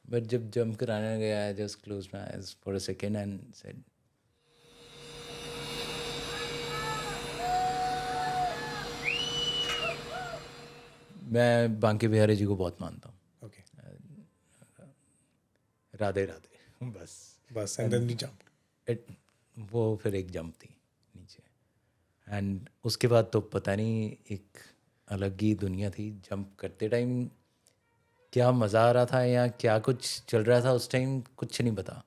बट जब जंप कराने गया, I just close my eyes for a second and said मैं बांके बिहारी जी को बहुत मानता हूँ. Okay. राधे राधे बस. बस and then you jumped. वो फिर एक जंप थी नीचे एंड उसके बाद तो पता नहीं एक अलग ही दुनिया थी. जंप करते टाइम क्या मज़ा आ रहा था या क्या कुछ चल रहा था उस टाइम कुछ नहीं पता.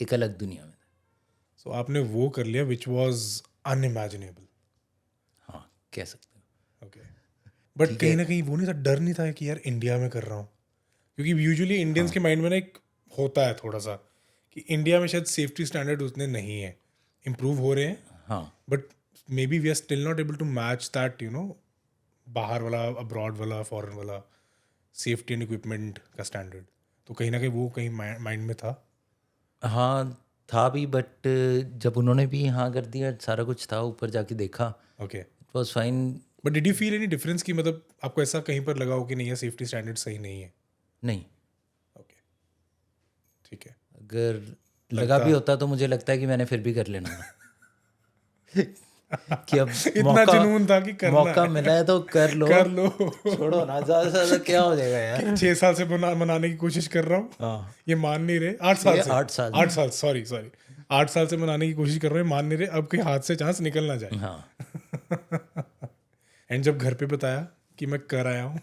एक अलग दुनिया में. So आपने वो कर लिया which was unimaginable. हाँ कह सकते हो. Okay. बट कहीं ना कहीं वो नहीं था, डर नहीं था कि यार इंडिया में कर रहा हूँ, क्योंकि यूजुअली इंडियंस के माइंड में ना एक होता है थोड़ा सा कि इंडिया में शायद सेफ्टी स्टैंडर्ड उतने नहीं है, इम्प्रूव हो रहे हैं, हाँ but maybe we are still not able to match that, बाहर वाला, अब्रॉड वाला, फॉरेन वाला सेफ्टी एंड इक्विपमेंट का स्टैंडर्ड। तो कहीं ना कहीं वो कहीं माइंड में था। हाँ था भी, बट जब उन्होंने भी हाँ कर दिया, सारा कुछ था, ऊपर जाके देखा, okay, it was fine. But did you feel any difference कि मतलब आपको ऐसा कहीं पर लगा हो कि नहीं है सेफ्टी स्टैंडर्ड सही नहीं है? नहीं, ओके, ठीक है। अगर लगा लगता भी होता तो मुझे लगता है कि मैंने फिर भी कर लेना था। कि अब इतना जुनून था कि करना मौका है, मिला है तो कर लो, कर लो। छोड़ो ना, ज़्यादा से ज़्यादा क्या हो जाएगा यार। 6 साल से मनाने की कोशिश कर रहा हूँ, हाँ, ये मान नहीं रहे। 8 साल से, 8 साल। 8 साल, सॉरी सॉरी, 8 साल से मनाने की कोशिश कर रहे हैं, मान नहीं रहे। अब के हाथ से चांस निकल ना जाए। हाँ। एंड जब घर पे बताया कि मैं कर आया हूँ,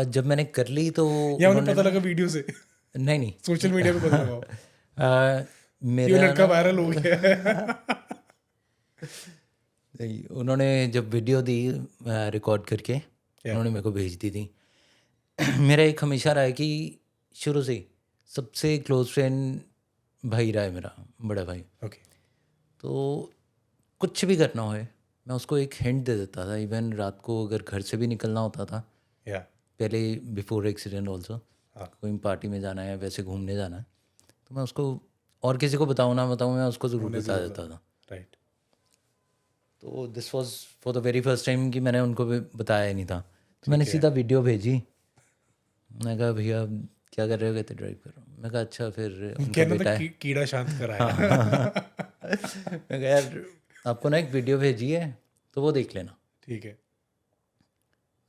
जब मैंने कर ली तो या उन्हें पता लगा वीडियो से, नहीं नहीं, सोशल मीडिया पे पता लगा हो कि वो मेरा लड़का ना वायरल हो गया है? नहीं, उन्होंने जब वीडियो दी रिकॉर्ड करके, उन्होंने मेरे को भेज दी थी। मेरा एक हमेशा रहा है कि शुरू से ही सबसे क्लोज फ्रेंड भाई रहा है मेरा, बड़ा भाई। ओके, तो कुछ भी करना होए मैं उसको एक हिंट दे देता था। इवन रात को अगर घर से भी निकलना होता था, या पहले बिफोर एक्सीडेंट ऑल्सो, हाँ, कोई पार्टी में जाना है, वैसे घूमने जाना है, तो मैं उसको, और किसी को बताऊँ ना बताऊँ, मैं उसको ज़रूर बता देता था। राइट। तो this was for the very first time कि मैंने उनको भी बताया ही नहीं था। तो मैंने सीधा वीडियो भेजी। मैं कहा भैया क्या कर रहे हो? कहते ड्राइव कर रहा हूँ। मैं कहा अच्छा, फिर उनका कहना बेटा था है। कीड़ा शांत कराया। मैं कहा यार आपको ना एक वीडियो भेजी है तो वो देख लेना। ठीक है।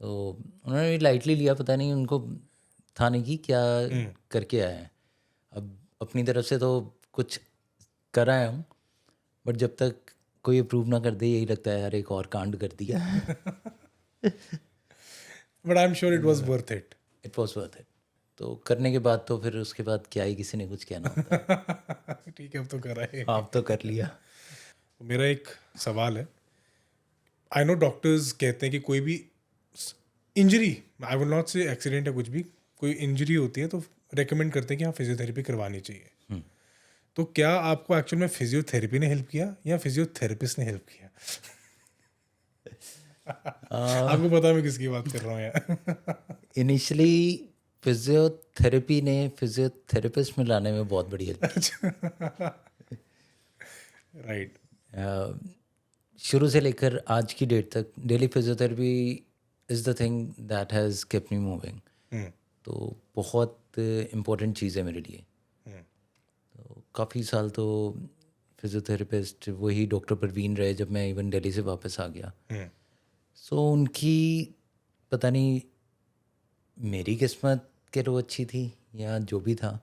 तो उन्होंने भी लाइटली लिया, पता नहीं उनको था नहीं कि क्या करके आया है। अब अपनी तरफ से तो कुछ कर आया हूँ, बट जब तक कोई अप्रूव ना कर दे, यही लगता है यार एक और कांड कर दिया। But I am sure it was worth it. It was worth it. तो करने के बाद तो फिर उसके बाद क्या ही किसी ने कुछ कहना होता है। ठीक है, अब तो कर रहा है। आप तो कर लिया। मेरा एक सवाल है। आई नो डॉक्टर्स कहते हैं कि कोई भी इंजरी, आई विल नॉट से एक्सीडेंट है, कुछ भी कोई इंजरी होती है तो रेकमेंड करते हैं कि हाँ फिजियोथेरेपी करवानी चाहिए। तो क्या आपको एक्चुअल में फिजियोथेरेपी ने हेल्प किया या फिजियोथेरेपिस्ट ने हेल्प किया? आपको पता है मैं किसकी बात कर रहा हूँ यार? इनिशियली फिजियोथेरेपी ने फिजियोथेरेपिस्ट में लाने में बहुत बड़ी हेल्प की। राइट। शुरू से लेकर आज की डेट तक daily physiotherapy is the thing that has kept me moving. तो बहुत इम्पोर्टेंट चीज़ है मेरे लिए। तो काफ़ी साल तो फिजियोथेरेपिस्ट वही डॉक्टर परवीन रहे जब मैं इवन दिल्ली से वापस आ गया। सो उनकी पता नहीं मेरी किस्मत के तो अच्छी थी या जो भी था,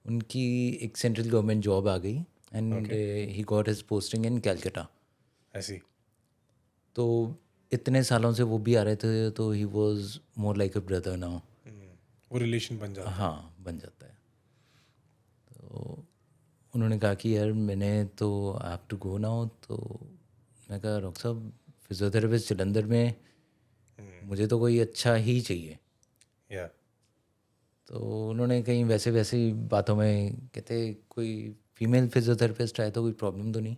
उनकी एक सेंट्रल गवर्नमेंट जॉब आ गई and he got his posting in Calcutta. ऐसी। तो इतने सालों से वो भी आ रहे थे, तो he was more like a brother now. वो रिलेशन बन जाता है। हाँ, बन जाता है। तो उन्होंने कहा कि यार मैंने तो I have to go now. तो मैं कहा डॉक्टर साहब फिजियोथेरेपिस्ट जलंधर में, मुझे तो कोई अच्छा ही चाहिए। या तो उन्होंने कहीं वैसे वैसे ही बातों में कहते कोई फीमेल फिजियोथेरेपिस्ट आए तो कोई प्रॉब्लम तो नहीं।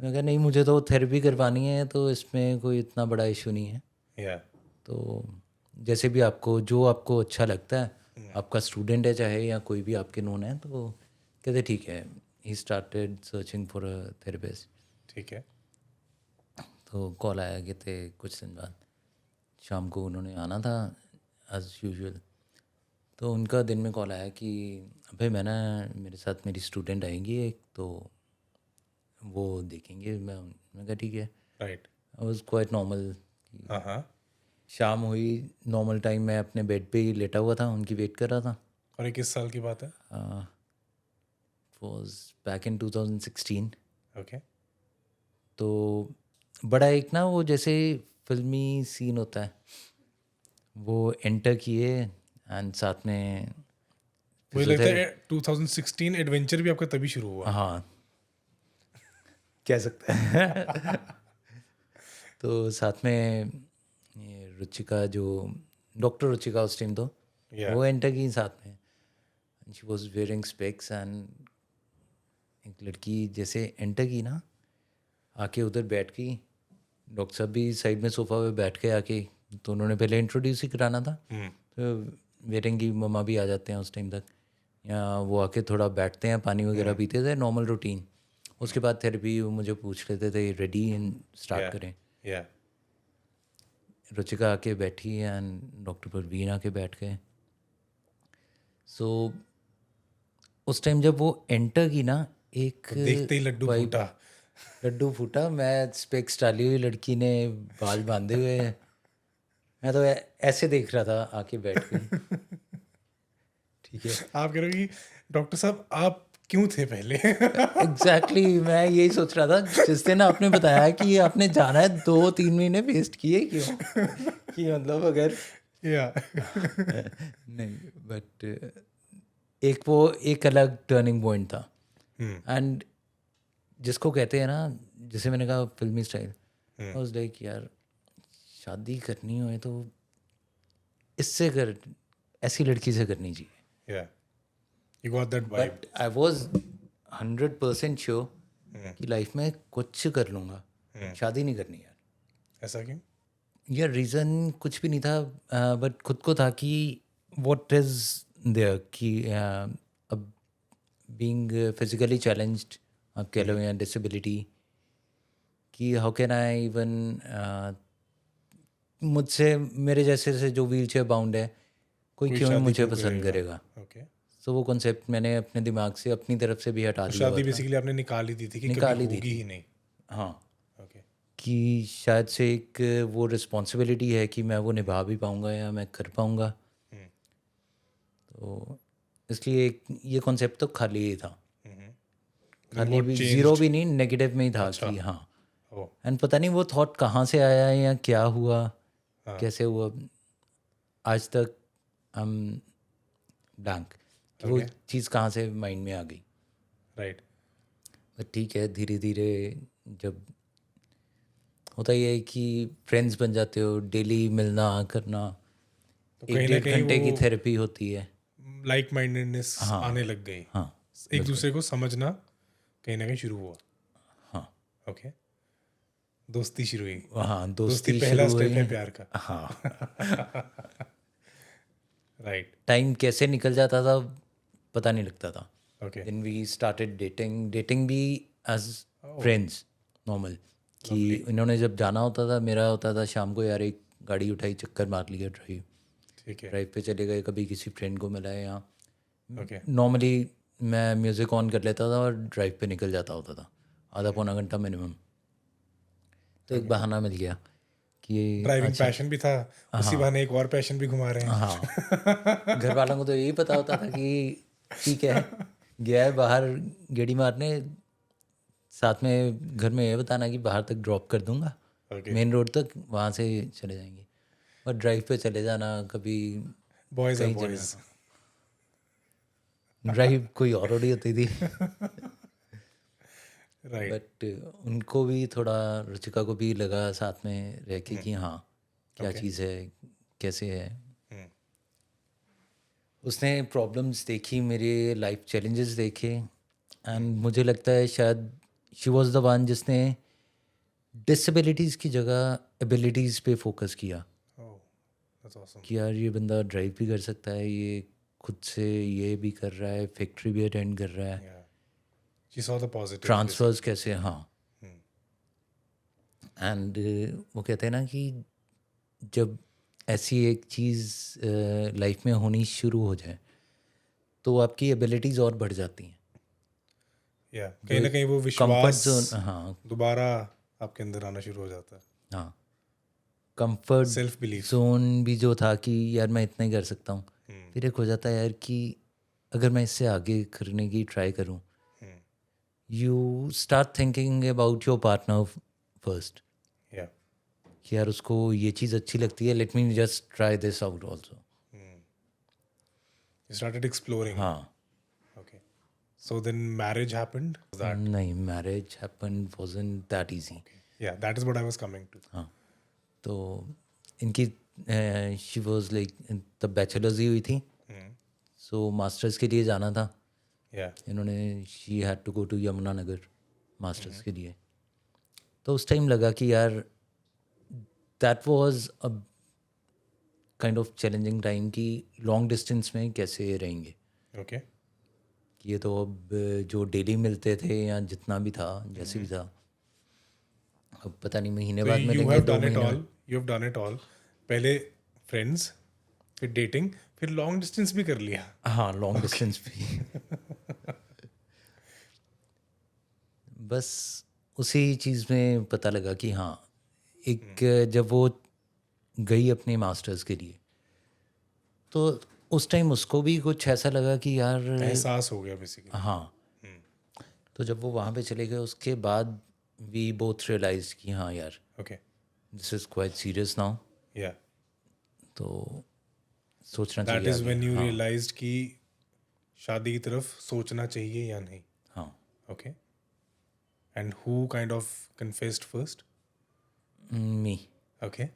मैं कहा नहीं, मुझे तो थेरेपी करवानी है, तो इसमें कोई इतना बड़ा इशू नहीं है। या तो जैसे भी आपको, जो आपको अच्छा लगता है, आपका स्टूडेंट है चाहे या कोई भी आपके नोन है, तो कहते ठीक है। He started searching for a therapist. ठीक है। तो कॉल आया कहते कुछ दिन बाद, शाम को उन्होंने आना था एज यूजुअल। तो उनका दिन में कॉल आया कि अबे मेरे साथ मेरी स्टूडेंट आएंगी एक, तो वो देखेंगे। मैं कहा ठीक है। Right. I was quite normal. हाँ हाँ। शाम हुई, नॉर्मल टाइम मैं अपने बेड पे ही लेटा हुआ था, उनकी वेट कर रहा था। और ये किस साल की बात है? Was back in 2016। ओके। तो बड़ा एक ना वो जैसे फिल्मी सीन होता है, वो एंटर किए एंड साथ में मुझे लगता है 2016 एडवेंचर भी आपका तभी शुरू हुआ। हाँ कह सकते हैं। तो साथ में ये रुचिका, जो डॉक्टर रुचिका उस टाइम, तो Yeah. वो एंटर की साथ में, she was wearing specs and एक लड़की जैसे एंटर की ना, आके उधर बैठ गई, डॉक्टर साहब भी साइड में सोफा पे बैठ के आके, तो उन्होंने पहले इंट्रोड्यूस ही कराना था, तो वेटिंग की मम्मा भी आ जाते हैं उस टाइम तक, या वो आके थोड़ा बैठते हैं, पानी वगैरह पीते थे, नॉर्मल रूटीन। उसके बाद थेरेपी वो मुझे पूछ लेते थे, रेडी एंड स्टार्ट Yeah. करें। Yeah. रुचिका आके बैठी एंड डॉक्टर परवीन आके बैठ गए। सो उस टाइम जब वो एंटर की ना, एक तो देखते ही लड्डू vibe- फूटा। लड्डू फूटा। मैं स्पेक्स डाली हुई, लड़की ने बाल बांधे हुए, मैं तो ऐसे देख रहा था आके बैठ के। ठीक है, आप कह रहे हो कि डॉक्टर साहब आप क्यों थे पहले? एग्जैक्टली मैं यही सोच रहा था जिस दिन आपने बताया कि आपने जाना है, 2-3 महीने वेस्ट किए क्यों? कि मतलब अगर या नहीं, बट एक अलग टर्निंग पॉइंट था। एंड जिसको कहते हैं ना, जैसे मैंने कहा फिल्मी स्टाइल, वाज लाइक यार शादी करनी हो तो इससे कर, ऐसी लड़की से करनी चाहिए। या you got that vibe. But I was 100% sure कि लाइफ में कुछ कर लूँगा, शादी नहीं करनी यार। ऐसा क्यों? यार रीज़न कुछ भी नहीं था, बट खुद को था कि व्हाट इज़ देयर, कि अब बीइंग फिजिकली चैलेंज्ड आप कह लो, या डिसेबिलिटी, कि हाउ कैन आई इवन, मुझसे मेरे जैसे से जो व्हील चेयर बाउंड है, कोई क्यों ही शादी मुझे क्यों पसंद करेगा? करेगा। ओके। तो वो कॉन्सेप्ट मैंने अपने दिमाग से अपनी तरफ से भी हटा तो दिया शादी हुआ था। बेसिकली आपने निकाल ही दी थी कि निकाल कभी ही दी होगी थी। ही नहीं। हाँ, ओके। कि शायद से एक वो रिस्पॉन्सिबिलिटी है कि मैं वो निभा भी पाऊँगा या मैं कर पाऊँगा। तो इसलिए ये कॉन्सेप्ट तो खाली ही था, खाली what भी, changed? ज़ीरो भी नहीं, नेगेटिव में ही था कि हाँ। ओह एंड पता नहीं वो थॉट कहाँ से आया या क्या हुआ, कैसे हुआ, आज तक हम ब्लैंक, कि वो चीज़ कहाँ से माइंड में आ गई। राइट। बट ठीक है, धीरे धीरे जब होता ही है कि फ्रेंड्स बन जाते हो, डेली मिलना करना, तो एक कहीं ना 1.5 कहीं घंटे की वो थेरेपी होती है। लाइक माइंडेडनेस आने लग गई। हाँ एक दूसरे को समझना कहीं ना कहीं शुरू हुआ। हाँ ओके। दोस्ती शुरू हुई। हाँ, दोस्ती दोस्ती पहला शुरू स्टेप हुई। है प्यार का। हाँ, राइट। टाइम कैसे निकल जाता था पता नहीं लगता था। Okay. Then we started dating भी एज फ्रेंड्स नॉर्मल, कि इन्होंने जब जाना होता था, मेरा होता था शाम को यार एक गाड़ी उठाई, चक्कर मार लिया, ठीक है। ड्राइव पे चले गए, कभी किसी फ्रेंड को मिला है यहाँ। ओके। नॉर्मली मैं म्यूज़िक ऑन कर लेता था और ड्राइव पे निकल जाता होता था, आधा पौना घंटा मिनिमम। तो एक बहाना मिल गया कि ड्राइविंग पैशन भी था, उसी बहाने एक और पैशन भी घुमा रहे हैं। हाँ, घर वालों को तो यही पता होता था कि ठीक है, गया है बाहर गेड़ी मारने, साथ में घर में ये बताना कि बाहर तक ड्रॉप कर दूंगा, ओके। मेन रोड तक, वहाँ से चले जाएंगे। और ड्राइव पे चले जाना, कभी बॉयज आर कहीं चले बॉयज। ड्राइव कोई और ही होती थी। राइट। बट उनको भी थोड़ा, रुचिका को भी लगा साथ में रह के कि हाँ क्या चीज़ है, कैसे है। उसने प्रॉब्लम्स देखी, मेरे लाइफ चैलेंजेस देखे, एंड मुझे लगता है शायद शी वॉज द वन जिसने डिसेबिलिटीज़ की जगह एबिलिटीज़ पे फोकस किया, ओह दैट्स ऑसम। कि यार ये बंदा ड्राइव भी कर सकता है, ये खुद से ये भी कर रहा है, फैक्ट्री भी अटेंड कर रहा है, yeah she saw the positive. Transfers कैसे, हाँ। एंड वो कहते हैं ना कि जब ऐसी एक चीज़ लाइफ में होनी शुरू हो जाए तो आपकी एबिलिटीज़ और बढ़ जाती हैं। या कहीं ना कहीं वो कंफर्ट विश्वास जोन, हाँ दोबारा आपके अंदर आना शुरू हो जाता है। हाँ, कंफर्ट सेल्फ बिलीफ। जोन भी जो था कि यार मैं इतना ही कर सकता हूँ, फिर एक हो जाता है यार कि अगर मैं इससे आगे करने की ट्राई करूँ, you start thinking about your partner first, या कि यार उसको ये चीज़ अच्छी लगती है, let me just try this out also. You started exploring. हाँ, okay. So then marriage happened. That नहीं, marriage happen wasn't that easy. Yeah that is what I was coming to. हाँ, तो इनकी शी वाज लाइक तब बैचलर्स ही हुई थी, सो मास्टर्स के लिए जाना था या इन्होंने। She had to go to Yamunanagar masters के लिए। तो उस टाइम लगा कि यार that was a kind of challenging time कि लॉन्ग डिस्टेंस में कैसे रहेंगे। ओके कि ये तो अब जो डेली मिलते थे या जितना भी था जैसे भी था, अब पता नहीं महीने तो बाद यू मिलेंगे, हैव 2 डन इट महीने all, you have done it all. पहले फ्रेंड्स, फिर डेटिंग, फिर लॉन्ग डिस्टेंस भी कर लिया। हाँ लॉन्ग डिस्टेंस भी। बस उसी चीज़ में पता लगा कि हाँ एक जब वो गई अपने मास्टर्स के लिए, तो उस टाइम उसको भी कुछ ऐसा लगा कि यार एहसास हो गया बेसिकली। हाँ। तो जब वो वहाँ पे चले गए उसके बाद वी बोथ रियलाइज कि हाँ यार okay this is quite serious now. या तो सोचना दैट चाहिए इज आगे। व्हेन यू हाँ रियलाइज्ड कि शादी की तरफ सोचना चाहिए या नहीं। हाँ। Okay and who kind of confessed first? Me. Okay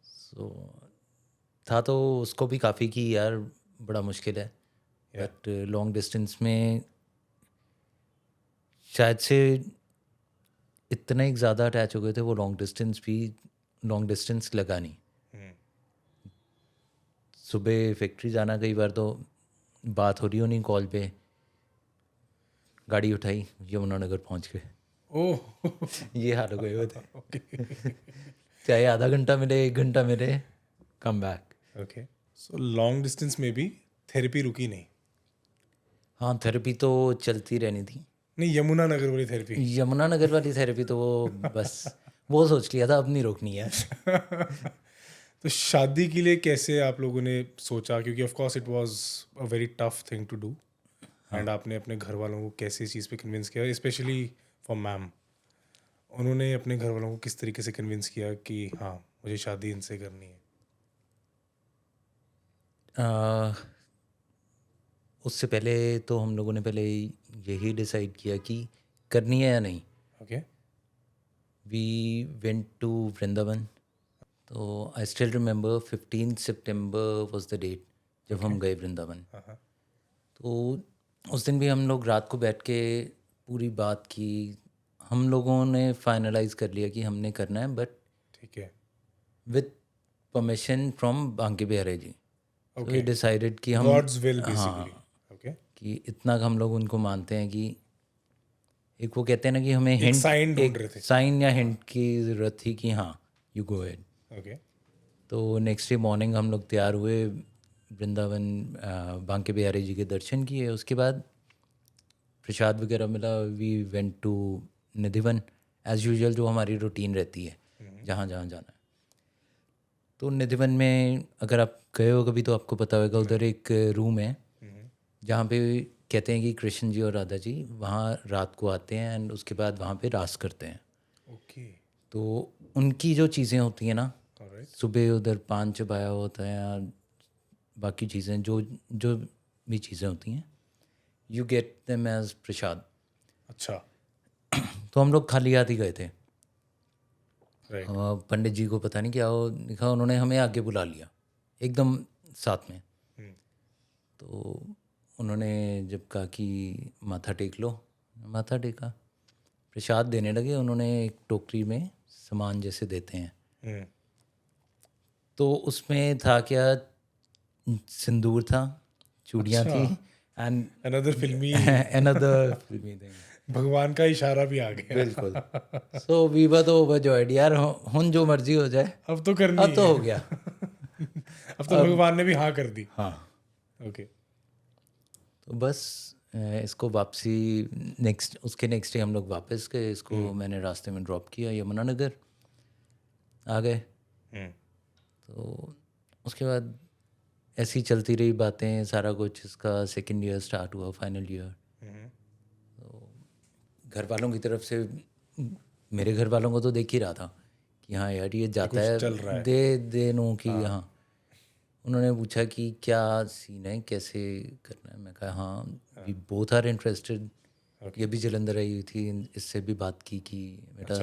so था तो उसको भी काफ़ी कि यार बड़ा मुश्किल है, या बट लॉन्ग डिस्टेंस में शायद से इतना ही ज़्यादा अटैच हो गए थे वो, लॉन्ग डिस्टेंस लगा नहीं। सुबह फैक्ट्री जाना, कई बार तो बात हो रही हो नहीं कॉल पे, गाड़ी उठाई यमुनानगर पहुंच गए। ओह ये हाल हो गए होते। ओके चाहे आधा घंटा मिले 1 घंटा मिले, come back. Okay so long distance में भी थेरेपी रुकी नहीं? हाँ थेरेपी तो चलती रहनी थी। नहीं, यमुनानगर वाली थेरेपी। यमुनानगर वाली थेरेपी तो वो बस वो सोच लिया था अब नहीं रोकनी है। तो शादी के लिए कैसे आप लोगों ने सोचा? क्योंकि of course it was a very tough thing to do, and आपने अपने घर वालों को कैसे इस चीज़ पे कन्विंस किया, स्पेशली फॉर मैम? उन्होंने अपने घर वालों को किस तरीके से कन्विंस किया कि हाँ मुझे शादी इनसे करनी है? आ, उससे पहले तो हम लोगों ने पहले यही डिसाइड किया कि करनी है या नहीं। Okay we went to Vrindavan. तो आई स्टिल रिमेंबर 15 सितंबर वाज द डेट जब हम गए वृंदावन। हाँ तो उस दिन भी हम लोग रात को बैठ के पूरी बात की। हम लोगों ने फाइनलाइज कर लिया कि हमने करना है, बट ठीक है with permission from Banke Bihari ji. तो ओके वी डिसाइडेड कि हम गॉड्स विल बेसिकली। हाँ ओके कि इतना हम लोग उनको मानते हैं कि एक वो कहते हैं ना कि हमें एक हिंट, साइन ढूंढ एक रहे थे। साइन या हिंट की ज़रूरत थी कि हाँ यू गो अहेड। ओके तो नेक्स्ट डे मॉर्निंग हम लोग तैयार हुए, वृंदावन बांके बिहारी जी के दर्शन किए, उसके बाद प्रसाद वगैरह मिला, we went to Nidhivan as usual जो हमारी रूटीन रहती है जहाँ जहाँ जाना है। तो निधिवन में अगर आप गए हो कभी तो आपको पता होगा, उधर एक रूम है जहाँ पे कहते हैं कि कृष्ण जी और राधा जी वहाँ रात को आते हैं एंड उसके बाद वहाँ पे रास करते हैं। ओके तो उनकी जो चीज़ें होती हैं ना, ऑलराइट सुबह उधर पान चबाया होता है या बाकी चीज़ें जो जो भी चीज़ें होती हैं, यू गेट देम एज प्रसाद। अच्छा तो हम लोग खाली हाथ ही गए थे। राइट पंडित जी को पता नहीं क्या हो लिखा, उन्होंने हमें आगे बुला लिया एकदम साथ में। तो उन्होंने जब कहा कि माथा टेक लो, माथा टेका, प्रसाद देने लगे। उन्होंने एक टोकरी में सामान जैसे देते हैं, तो उसमें था क्या, सिंदूर था, चूड़ियाँ अच्छा थी एंड अनदर फिल्मी अनदर फिल्मी थिंग। भगवान का इशारा भी आ गया। बिल्कुल। सो वी वर तो ओवरजॉयड यार, हुन जो मर्जी हो जाए अब तो करनी अब तो है। हो गया। अब तो भगवान ने भी हाँ कर दी। हाँ ओके तो बस इसको वापसी उसके नेक्स्ट डे हम लोग वापस गए। इसको मैंने रास्ते में ड्रॉप किया, यमुनानगर आ गए। तो उसके बाद ऐसी चलती रही बातें, सारा कुछ। इसका सेकेंड ईयर स्टार्ट हुआ, फाइनल ईयर। तो घर वालों की तरफ से मेरे घर वालों को तो देख ही रहा था कि हाँ यार ये जाता कुछ है, चल रहा है। दे नो कि हाँ। उन्होंने पूछा कि क्या सीन है, कैसे करना है। मैं कहा हाँ वी बोथ आर इंटरेस्टेड। ये भी जलंधर आई हुई थी, इससे भी बात की कि बेटा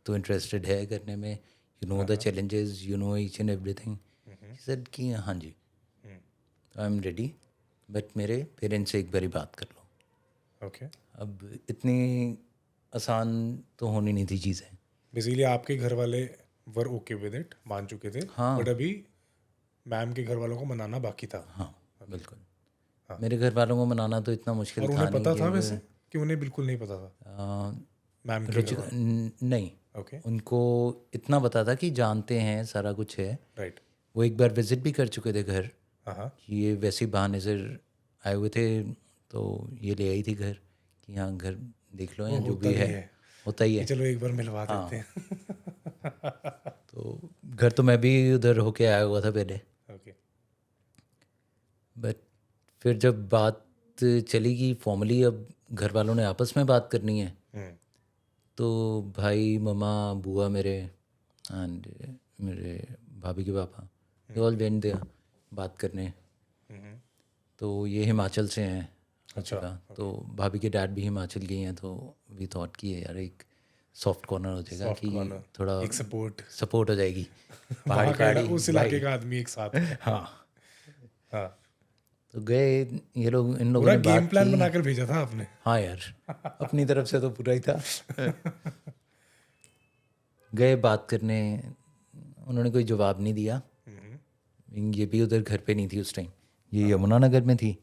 तो इंटरेस्टेड है करने में, you know the challenges, you know each and everything. She said कि हाँ जी, आई एम रेडी, बट मेरे पेरेंट्स से एक बारी बात कर लो। ओके, अब इतनी आसान तो होनी नहीं थी चीज़ें। बेसिकली आपके घर वाले वर ओके विद इट, मान चुके थे, हाँ। बट अभी मैम के घर वालों को मनाना बाकी था। हाँ बिल्कुल। मेरे घर वालों को मनाना तो इतना मुश्किल और था उन्हें नहीं पता कि था वैसे कि उन्हें बिल्कुल नहीं पता था मैम के घर वालों? नहीं, ओके, उनको इतना पता था कि जानते हैं, सारा कुछ है। राइट, वो एक बार विजिट भी कर चुके थे घर, हाँ, कि ये वैसे ही बहाने से आए हुए थे, तो ये ले आई थी घर कि हाँ घर देख लो, या जो भी है होता ही कि है। चलो एक बार मिलवा देते हैं। तो घर तो मैं भी उधर होके आया हुआ था पहले, ओके, बट फिर जब बात चली कि फॉर्मली अब घर वालों ने आपस में बात करनी है, तो भाई, ममा, बुआ मेरे एंड मेरे भाभी के पापा, दे ऑल वेंट देयर बात करने। तो ये हिमाचल से हैं हर जगह, तो भाभी के डैड भी हिमाचल के ही हैं, तो वी थॉट कि यार एक सॉफ्ट कॉर्नर हो जाएगा, कि थोड़ा एक सपोर्ट हो जाएगी। वहाँ का पहाड़ी उस इलाके का आदमी एक साथ है। हाँ। हाँ, तो गए ये लोग, इन लोगों पूरा ने गेम बात प्लान की। बनाकर भेजा था आपने? हाँ यार, अपनी तरफ से तो पूरा ही था। गए बात करने, उन्होंने कोई जवाब नहीं दिया। ये भी उधर घर पे नहीं थी उस टाइम, ये यमुनानगर में थी।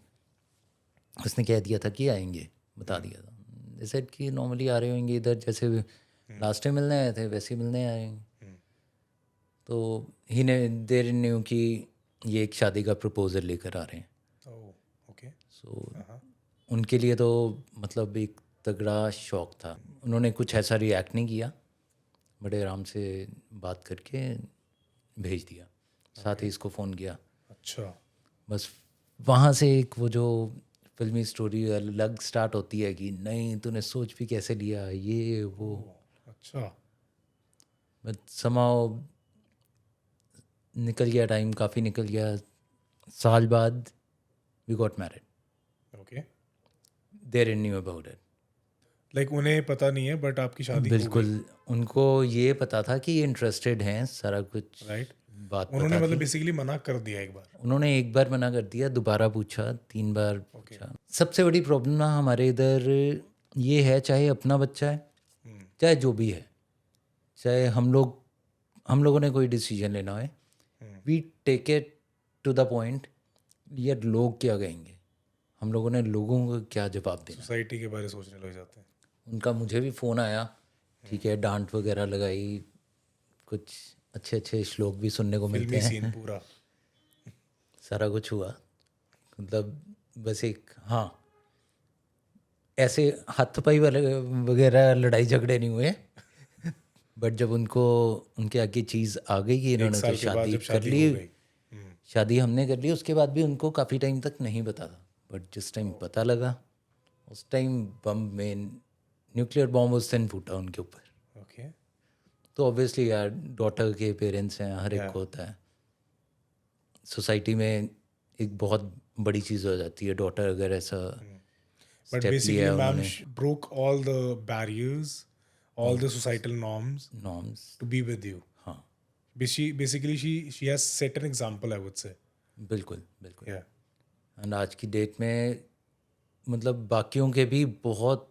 उसने कह दिया था कि आएंगे, बता दिया था। जैसे कि नॉर्मली आ रहे होंगे इधर, जैसे लास्ट टाइम मिलने आए थे वैसे ही मिलने आएंगे। तो ही ने देर न्यू कि ये एक शादी का प्रपोजल लेकर आ रहे हैं। ओके, सो उनके लिए तो मतलब एक तगड़ा शौक था। उन्होंने कुछ ऐसा रिएक्ट नहीं किया, बड़े आराम से बात करके भेज दिया। साथ ही इसको फ़ोन किया। अच्छा, बस वहाँ से एक वो जो फिल्मी स्टोरी अलग स्टार्ट होती है कि नहीं तूने सोच भी कैसे लिया, ये वो। अच्छा, बट समाओ निकल गया टाइम, काफ़ी निकल गया। साल बाद we got married. Okay, there knew about it. Like उन्हें पता नहीं है बट आपकी शादी हो गई, बिल्कुल, उनको ये पता था कि ये इंटरेस्टेड हैं, सारा कुछ राइट? बात उन्होंने पता मतलब थी। बेसिकली मना कर दिया एक बार? उन्होंने एक बार मना कर दिया, दोबारा पूछा, 3 बार पूछा। सबसे बड़ी प्रॉब्लम ना हमारे इधर ये है, चाहे अपना बच्चा है, चाहे जो भी है, चाहे हम लोगों ने कोई डिसीजन लेना है, we take it to the point, यार लोग क्या कहेंगे, हम लोगों ने लोगों को क्या जवाब देना। सोसाइटी के बारे में सोचने लग जाते हैं। उनका मुझे भी फ़ोन आया, ठीक है, डांट वगैरह लगाई, कुछ अच्छे अच्छे श्लोक भी सुनने को मिलते फिल्मी हैं। सीन पूरा। सारा कुछ हुआ, मतलब बस एक, हाँ, ऐसे हाथापाई वाले वगैरह लड़ाई झगड़े नहीं हुए। बट जब उनको उनके आगे चीज़ आ गई कि एक इन्होंने तो साल के बाद शादी जब कर शादी ली, हो गई, शादी हमने कर ली, उसके बाद भी उनको काफ़ी टाइम तक नहीं पता था। बट जिस टाइम पता लगा, उस टाइम बम में न्यूक्लियर बॉम्ब उस दिन फूटा उनके ऊपर। ओके, तो ऑब्वियसली यार, डॉटर के पेरेंट्स हैं, हर एक को होता है। सोसाइटी में एक बहुत बड़ी चीज़ हो जाती है, डॉटर अगर ऐसा बट स्टेप बेसिकली लिया मैम उन्होंने, broke all the barriers, all the societal norms norms. to be with you. हाँ Basically she has set an example, I would say. बिल्कुल बिल्कुल। Yeah, एंड आज की डेट में मतलब बाकियों के भी बहुत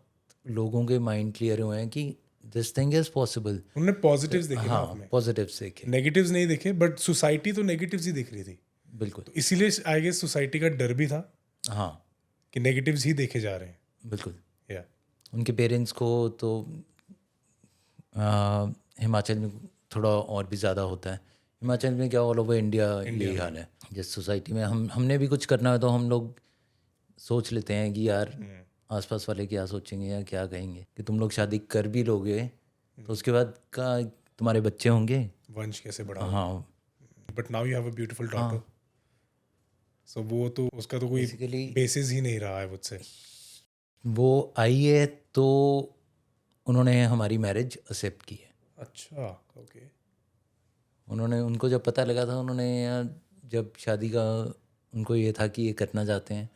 लोगों के माइंड क्लियर हुए हैं कि दिस थिंग इज़ पॉसिबल। उन्होंने पॉजिटिव्स देखे ना हाँ, आपने, पॉजिटिव्स देखे, नेगेटिव्स नहीं देखे, बट सोसाइटी तो नेगेटिव्स ही देख रही थी। बिल्कुल। तो इसीलिए आई गेस सोसाइटी का डर भी था हाँ कि नेगेटिव्स ही देखे जा रहे हैं। बिल्कुल। या उनके पेरेंट्स को तो हिमाचल में थोड़ा और भी ज़्यादा होता है। हिमाचल में क्या, ऑल ओवर इंडिया यही हाल है। जिस सोसाइटी में हमने भी कुछ करना है तो हम लोग सोच लेते हैं कि यार आसपास वाले क्या सोचेंगे या क्या कहेंगे, कि तुम लोग शादी कर भी लोगे तो उसके बाद का तुम्हारे बच्चे होंगे। वंश कैसे बढ़ा, हाँ but now you have a beautiful daughter, so वो तो उसका तो कोई बेसिकली बेसिस ही नहीं रहा, आई वुड से। वो आई है तो उन्होंने हमारी मैरिज एक्सेप्ट की है। अच्छा, ओके, उन्होंने, उनको जब पता लगा था, उन्होंने यार जब शादी का उनको ये था कि ये करना चाहते हैं,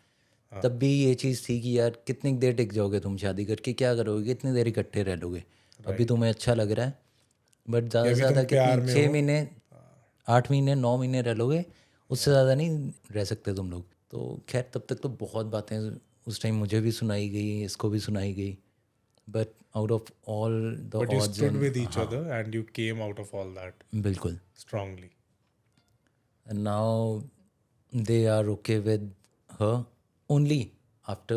तब भी ये चीज़ थी कि यार कितनी देर टिक जाओगे तुम शादी करके, क्या करोगे, कितनी देर इकट्ठे रह लोगे, अभी तुम्हें अच्छा लग रहा है बट ज़्यादा से अभी ज़्यादा तुम प्यार कितनी में 6 हो। महीने 8 महीने 9 महीने रह लोगे, उससे ज़्यादा नहीं रह सकते तुम लोग। तो खैर तब तक तो बहुत बातें उस टाइम मुझे भी सुनाई गई, इसको भी सुनाई गई, but out of all the But you odds stood and with each other and you came out of all that बिल्कुल। strongly. And now they are okay with her only after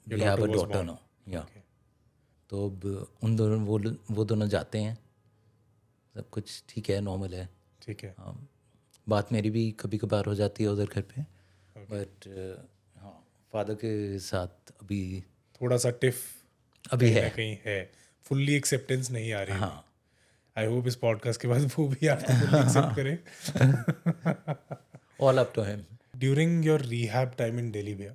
Your we have daughter a was daughter born. now. Yeah. Okay. तो अब उन दोनों वो दोनों जाते हैं, सब कुछ ठीक है, नॉर्मल है। ठीक है। हाँ, बात मेरी भी कभी कभार हो जाती है उधर घर पे, बट हाँ फादर के साथ अभी थोड़ा सा टिफ अभी कहीं ना है। कहीं है, फुल्ली एक्सेप्टेंस नहीं आ रही। हाँ आई होप इस पॉडकास्ट के बाद वो भी आपको फुल्ली एक्सेप्ट करे। All up to him. During your rehab time in Delhi भैया,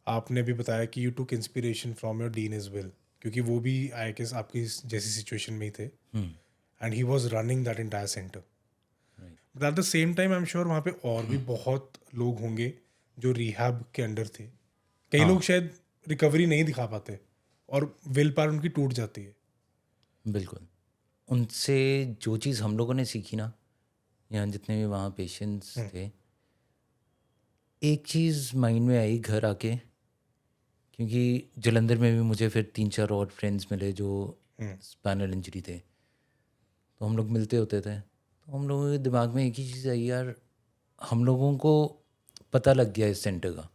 आपने भी बताया कि you took inspiration from your dean as well, क्योंकि वो भी आई गेस आपकी जैसी सिचुएशन में ही थे, and he was running that entire centre. But at the same time I am sure वहाँ पे और भी बहुत लोग होंगे जो रिहैब के अंडर थे। कई लोग शायद रिकवरी नहीं दिखा पाते और विल पावर उनकी टूट जाती है। बिल्कुल। उनसे जो चीज़ हम लोगों ने सीखी ना, यहाँ जितने भी वहाँ पेशेंट्स थे, एक चीज़ माइंड में आई घर आके, क्योंकि जलंधर में भी मुझे फिर 3-4 और फ्रेंड्स मिले जो स्पाइनल इंजरी थे, तो हम लोग मिलते होते थे। तो हम लोगों के दिमाग में एक ही चीज़ आई, यार हम लोगों को पता लग गया इस सेंटर का,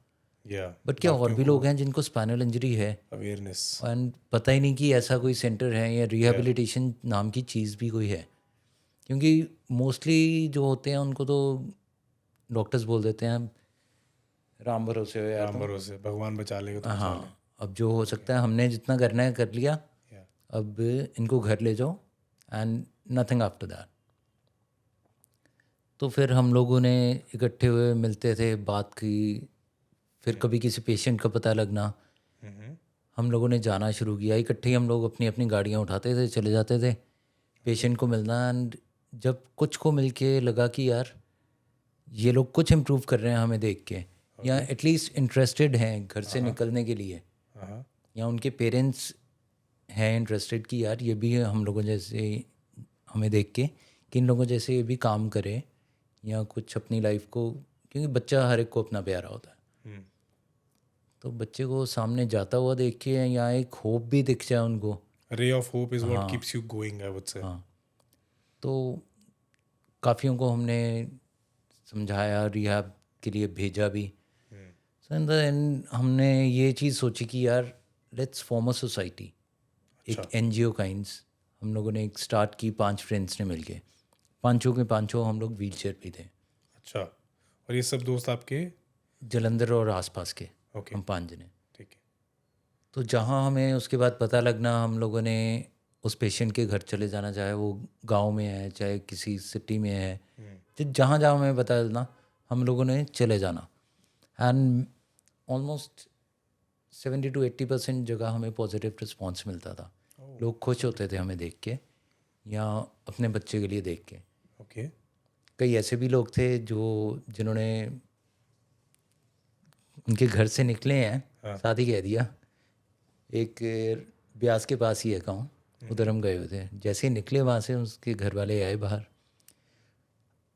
या बट क्या और भी लोग हैं जिनको स्पाइनल इंजरी है अवेयरनेस एंड पता ही नहीं कि ऐसा कोई सेंटर है या रिहेबिलिटेशन नाम की चीज़ भी कोई है। क्योंकि मोस्टली जो होते हैं उनको तो डॉक्टर्स बोल देते हैं राम भरोसे हो यार राम भरोसे, भगवान बचा लेगा तो बचा हाँ अब जो हो सकता है हमने जितना करना है कर लिया, ले। अब इनको घर ले जाओ एंड नथिंग आफ्टर दैट। तो फिर हम लोगों ने इकट्ठे हुए, मिलते थे, बात की, फिर कभी किसी पेशेंट का पता लगना, हम लोगों ने जाना शुरू किया इकट्ठे ही। हम लोग अपनी अपनी गाड़ियाँ उठाते थे, चले जाते थे पेशेंट को मिलना। एंड जब कुछ को मिल के लगा कि यार ये लोग कुछ इम्प्रूव कर रहे हैं हमें देख के, या एटलीस्ट इंटरेस्टेड हैं घर से निकलने के लिए, या उनके पेरेंट्स हैं इंटरेस्टेड कि यार ये भी हम लोगों जैसे हमें देख के कि इन लोगों जैसे ये भी काम करे या कुछ अपनी लाइफ को, क्योंकि बच्चा हर एक को अपना प्यारा होता है। तो बच्चे को सामने जाता हुआ देख के या एक होप भी दिख जाए उनको, ray of hope is what keeps you going, I would say. हाँ, तो काफ़ियों को हमने समझाया, रिहैब के लिए भेजा भी। सो इन द एंड हमने ये चीज़ सोची कि यार लेट्स फॉर्म अ सोसाइटी, एक NGO काइंड्स। हम लोगों ने एक स्टार्ट की 5 फ्रेंड्स ने मिलके, पांचों के पांचों हम लोग व्हील चेयर पे थे। अच्छा, और ये सब दोस्त आपके? जलंधर और आसपास के ओके, हम 5 जने। ठीक है। तो जहाँ हमें उसके बाद पता लगना, हम लोगों ने उस पेशेंट के घर चले जाना, चाहे वो गांव में है चाहे किसी सिटी में है, जहाँ जहाँ हमें पता चलना हम लोगों ने चले जाना। एंड ऑलमोस्ट 70 to 80% जगह हमें पॉजिटिव रिस्पॉन्स मिलता था। लोग खुश होते थे हमें देख के या अपने बच्चे के लिए देख के। ओके, कई ऐसे भी लोग थे जिन्होंने उनके घर से निकले हैं, साथ ही कह दिया, एक ब्यास के पास ही है गाँव, उधर हम गए हुए थे। जैसे ही निकले वहाँ से उसके घर वाले आए बाहर,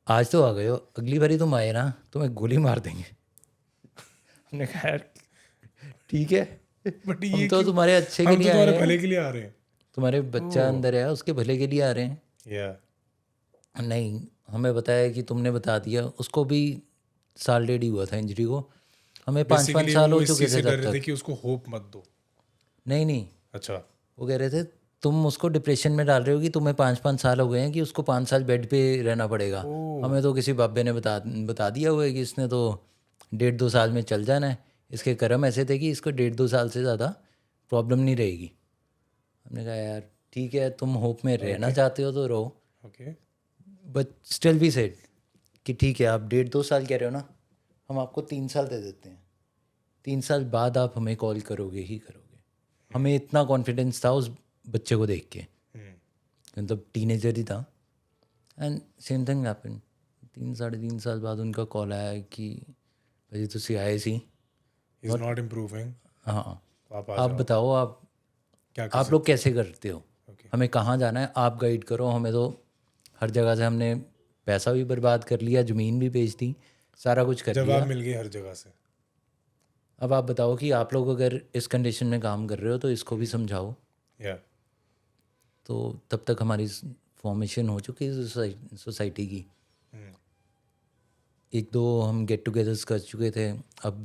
आज तो आ गए हो, अगली बारी तुम आए ना तुम्हें गोली मार देंगे। हमने कहा यार ठीक है, बट हम ये तो तुम्हारे अच्छे के हम तो लिए आए तुम्हारे हैं, भले के लिए आ रहे हैं। तुम्हारे बच्चा अंदर है उसके भले के लिए आ रहे हैं। या नहीं, हमें बताया कि तुमने बता दिया, उसको भी 1.5 साल ही हुआ था इंजरी को, हमें 5-5 बेसिकली साल वो हो इस चुके चीज से थे डर तब रहे थे तक। कि उसको होप मत दो। नहीं, अच्छा, वो कह रहे थे तुम उसको डिप्रेशन में डाल रहे हो कि तुम्हें 5-5 साल हो गए हैं कि उसको 5 साल बेड पे रहना पड़ेगा। हमें तो किसी बाबे ने बता दिया हुआ है कि इसने तो 1.5-2 साल में चल जाना है, इसके कर्म ऐसे थे कि इसको 1.5-2 साल से ज़्यादा प्रॉब्लम नहीं रहेगी। हमने कहा यार ठीक है, तुम होप में रहना चाहते हो तो रहो, ओके, बट स्टिल भी सेड कि ठीक है आप 1.5-2 साल कह रहे हो ना, हम आपको 3 साल दे देते हैं, 3 साल बाद आप हमें कॉल करोगे ही करोगे। हमें इतना कॉन्फिडेंस था उस बच्चे को देख के, मतलब टीनेजर ही था। एंड सेम थिंग हैपन, 3-3.5 साल बाद उनका कॉल आया कि भाई तुसी आए सी, इज नॉट इम्प्रूविंग, हाँ आप आ आप जाओ, बताओ क्या कर आप लोग कैसे करते हो। Okay. हमें कहाँ जाना है आप गाइड करो, हमें तो हर जगह से हमने पैसा भी बर्बाद कर लिया, ज़मीन भी बेच दी, सारा कुछ कर जवाब लिया। मिल गए हर जगह से। अब आप बताओ कि आप लोग अगर इस कंडीशन में काम कर रहे हो तो इसको भी समझाओ। या तो तब तक हमारी फॉर्मेशन हो चुकी है सोसाइटी की। एक दो हम गेट टुगेदर्स कर चुके थे। अब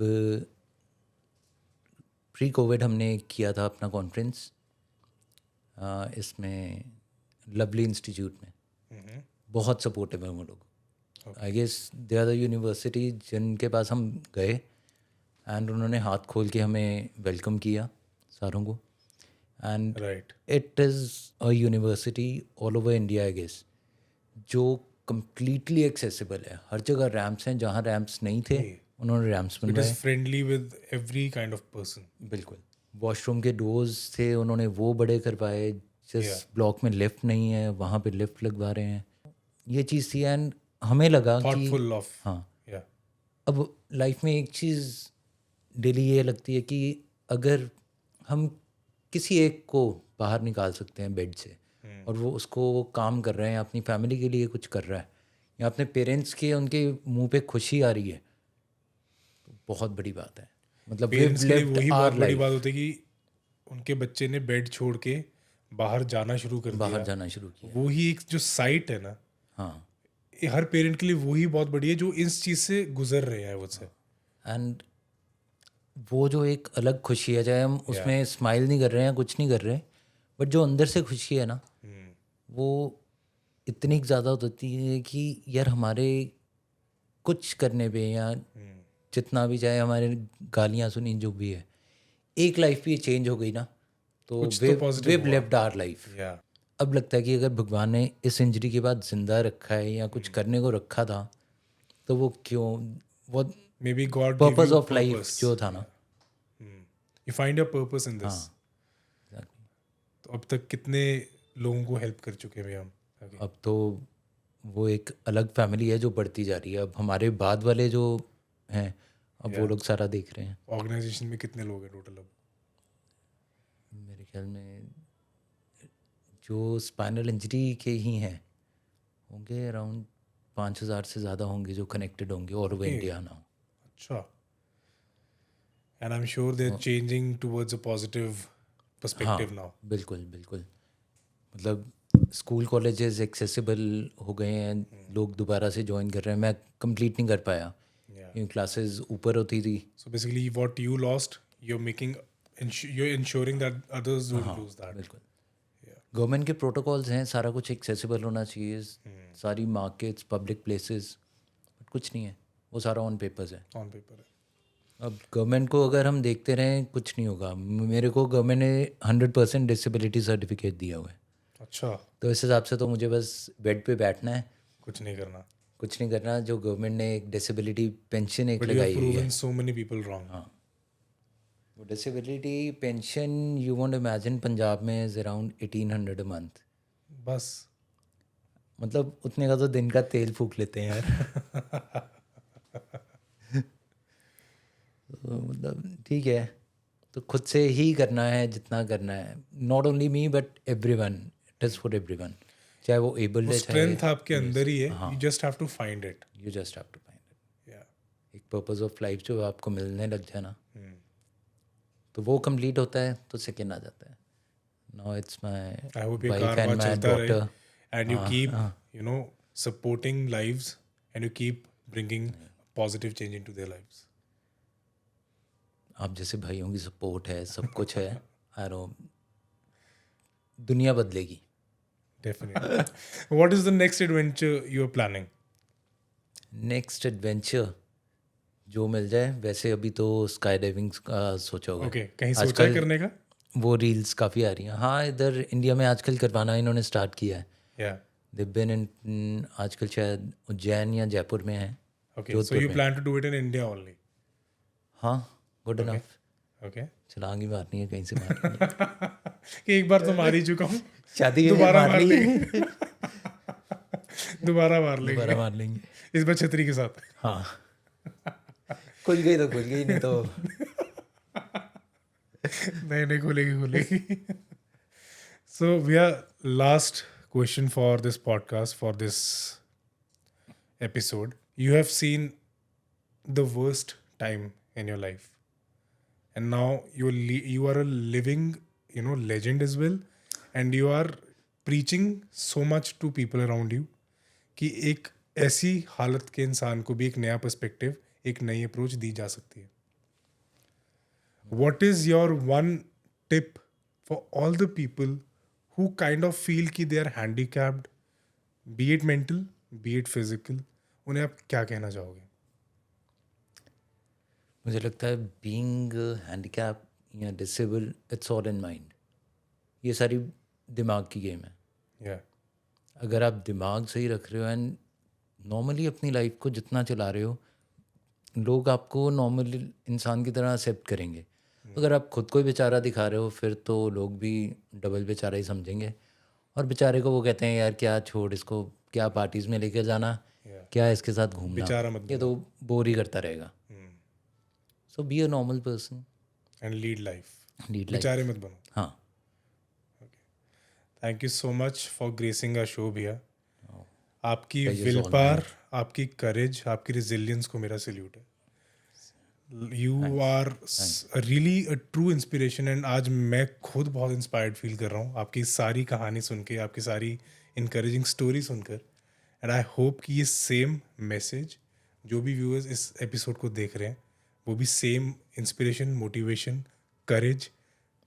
प्री कोविड हमने किया था अपना कॉन्फ्रेंस इसमें लवली इंस्टीट्यूट में। बहुत सपोर्टिव है वो लोग। I guess they are the university जिनके पास हम गए एंड उन्होंने हाथ खोल के हमें वेलकम किया सारों को। And right. It is a university all over India I guess जो कम्प्लीटली एक्सेसिबल है। हर जगह रैम्प्स हैं, जहाँ रैम्प्स नहीं थे उन्होंने रैम्प्स इट बनवाए। Is friendly with every kind of person. बिल्कुल। वॉशरूम के डोर्स थे उन्होंने वो बड़े करवाए। जिस ब्लॉक में लिफ्ट नहीं है वहाँ पे लिफ्ट लगवा रहे हैं। ये चीज़ थी एंड हमें लगा कि थॉटफुल ऑफ। हाँ या अब लाइफ में एक चीज़ डेली ये लगती है कि अगर हम किसी एक को बाहर निकाल सकते हैं बेड से और वो उसको काम कर रहे हैं, अपनी फैमिली के लिए कुछ कर रहा है या अपने पेरेंट्स के उनके मुंह पे खुशी आ रही है, तो बहुत बड़ी बात है। मतलब पेरेंट्स के लिए वही बहुत बड़ी लाइफ बात होती है कि उनके बच्चे ने बेड छोड़ के बाहर जाना शुरू कर बाहर दिया। जाना शुरू किया। वही एक जो साइट है ना, हाँ ये हर पेरेंट के लिए वही बहुत बड़ी है जो इस चीज से गुजर रहे हैं वो से। एंड वो जो एक अलग खुशी है, चाहे हम उसमें स्माइल नहीं कर रहे हैं कुछ नहीं कर रहे, बट जो अंदर से खुशी है ना वो इतनी ज़्यादा होती है कि यार हमारे कुछ करने पे या जितना भी चाहे हमारे गालियाँ सुनी जो भी है, एक लाइफ भी चेंज हो गई ना तो कुछ तो positive वे हुआ। Left our life. या अब लगता है कि अगर भगवान ने इस इंजरी के बाद जिंदा रखा है या कुछ करने को रखा था तो वो क्यों, वो may be God give purpose you of life purpose. जो था ना। You find your purpose in this. हाँ तो अब तक कितने लोगों को हेल्प कर चुके हैं भैया हम? Okay. अब तो वो एक अलग फैमिली है जो बढ़ती जा रही है। अब हमारे बाद वाले जो हैं अब वो लोग सारा देख रहे हैं। ऑर्गेनाइजेशन में कितने लोग हैं टोटल अब? मेरे ख्याल में जो स्पाइनल इंजरी के ही हैं होंगे अराउंड 5,000 से ज़्यादा होंगे जो कनेक्टेड होंगे ऑल ओवर इंडिया ना। अच्छा। And I am sure they are changing towards a positive perspective now. बिल्कुल बिल्कुल। मतलब स्कूल कॉलेजेस एक्सेसिबल हो गए हैं, लोग दोबारा से ज्वाइन कर रहे हैं। मैं कंप्लीट नहीं कर पाया क्योंकि क्लासेस ऊपर होती थी। So basically what you lost, you're ensuring that others don't lose that. बिल्कुल। गवर्नमेंट के प्रोटोकॉल्स हैं, सारा कुछ एक्सेसिबल होना चाहिए, सारी मार्केट्स पब्लिक प्लेसेस, बट कुछ नहीं है, वो सारा ऑन पेपर्स है। On paper है। अब गवर्नमेंट को अगर हम देखते रहें कुछ नहीं होगा। मेरे को गवर्नमेंट ने 100% डिसेबिलिटी सर्टिफिकेट दिया हुआ है, अच्छा, तो इस हिसाब से तो मुझे बस बेड पे बैठना है, कुछ नहीं करना। कुछ नहीं करना। जो गवर्नमेंट ने एक डिसेबिलिटी पेंशन एक But you have लगाई हुई है, proven so many people wrong. वो disability pension you won't imagine Punjab में इज़ अराउंड 1,800 अ मंथ। बस मतलब उतने का तो दिन का तेल फूक लेते हैं यार। तो मतलब ठीक है, तो खुद से ही करना है जितना करना है। Not only me but everyone, it is for everyone, चाहे वो एबल्ड है चाहे। स्ट्रेंथ आपके अंदर ही है, you just have to find it. You just have to find it. Yeah. एक पर्पस ऑफ लाइफ जो आपको मिलने लग जाए ना, तो वो कंप्लीट होता है तो सेकेंड आ जाता है। Now it's my I hope ये वाइफ कारवां एंड माय चलता रहे daughter. and you keep, you know, supporting lives and you keep bringing positive change into their lives. आप जैसे भाइयों की सपोर्ट है, सब कुछ है, आई नो दुनिया बदलेगी। Definitely. What is the next adventure you're planning? Next adventure जो मिल जाए। वैसे अभी तो स्काई डाइविंग का सोचा होगा। Okay, कहीं सोचा है करने का? वो रील्स काफ़ी आ रही हैं। हाँ, इधर इंडिया में आजकल करवाना इन्होंने स्टार्ट किया है। Yeah. दिव बिन इन आजकल शायद उज्जैन या जयपुर में है। Okay, so you plan to do it in India only? हाँ, गुड इनफ। Okay. छलांग मारनी है कहीं से मारनी है। कि एक बार तो मार ही चुका हूँ, शादी के लिए दोबारा मार मार लेंगे। लेंगे। दोबारा मार दोबारा लेंगे मार लेंगे। इस बार छतरी के साथ। हाँ, खुल गई तो खुल गई, नहीं तो नहीं खुलेगी खुलेगी। So we are last question for this podcast, for this episode. You have seen the worst time in your life, and now you are a living, legend as well, and you are preaching so much to people around you कि एक ऐसी हालत के इंसान को भी एक नया पर्सपेक्टिव, एक नई अप्रोच दी जा सकती है. What is your one tip for all the people who kind of feel कि they are handicapped, be it mental, be it physical? उन्हें आप क्या कहना चाहोगे? मुझे लगता है बीइंग हैंडीकैप या disable, it's all in mind. ये सारी दिमाग की गेम है. Yeah. अगर आप दिमाग सही रख रहे हो एंड नॉर्मली अपनी लाइफ को जितना चला रहे हो, लोग आपको नॉर्मल इंसान की तरह एक्सेप्ट करेंगे. अगर आप खुद को ही बेचारा दिखा रहे हो फिर तो लोग भी डबल बेचारा ही समझेंगे. और बेचारे को वो कहते हैं यार क्या छोड़ इसको, क्या पार्टीज़ में लेकर जाना, क्या इसके साथ घूमना, बेचारा मत ये तो बोर ही करता रहेगा. So be a normal person, And lead life. Lead life. बेचारे मत बनो. हाँ, Thank you so much for gracing our show भैया. आपकी Pleasure is will all power, आपकी करेज, आपकी रिजिलियंस को मेरा सल्यूट है. You are really a true inspiration, and आज मैं खुद बहुत इंस्पायर्ड फील कर रहा हूँ आपकी सारी कहानी सुन के, आपकी सारी इनकरेजिंग स्टोरी सुनकर. एंड आई होप कि ये सेम मैसेज जो भी व्यूअर्स इस एपिसोड को देख रहे हैं वो भी same inspiration, motivation, courage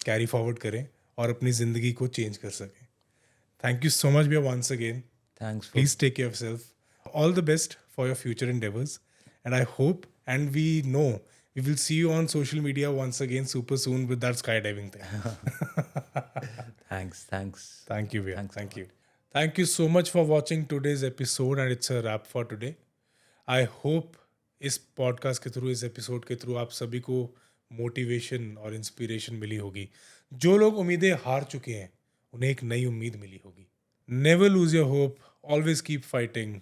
carry forward करें और अपनी ज़िंदगी को चेंज कर सकें. थैंक यू सो मच भैया once again. Thanks for Please take care of yourself. All the best for your future endeavors. And I hope and we know we will see you on social media once again super soon with that skydiving thing. Thanks. Thank you, Via. Thanks a Thank you. Thank you so much for watching today's episode, and it's a wrap for today. I hope इस पॉडकास्ट के थ्रू, इस एपिसोड के थ्रू आप सभी को मोटिवेशन और इंस्पिरेशन मिली होगी. जो लोग उम्मीदें हार चुके हैं उन्हें एक नई उम्मीद मिली होगी. Never lose your hope, always keep fighting.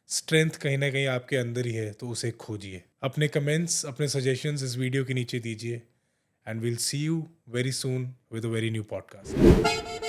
Strength कहीं ना कहीं आपके अंदर ही है, तो उसे खोजिए. अपने कमेंट्स, अपने सजेशंस इस वीडियो के नीचे दीजिए, and will see you very soon with a very new podcast.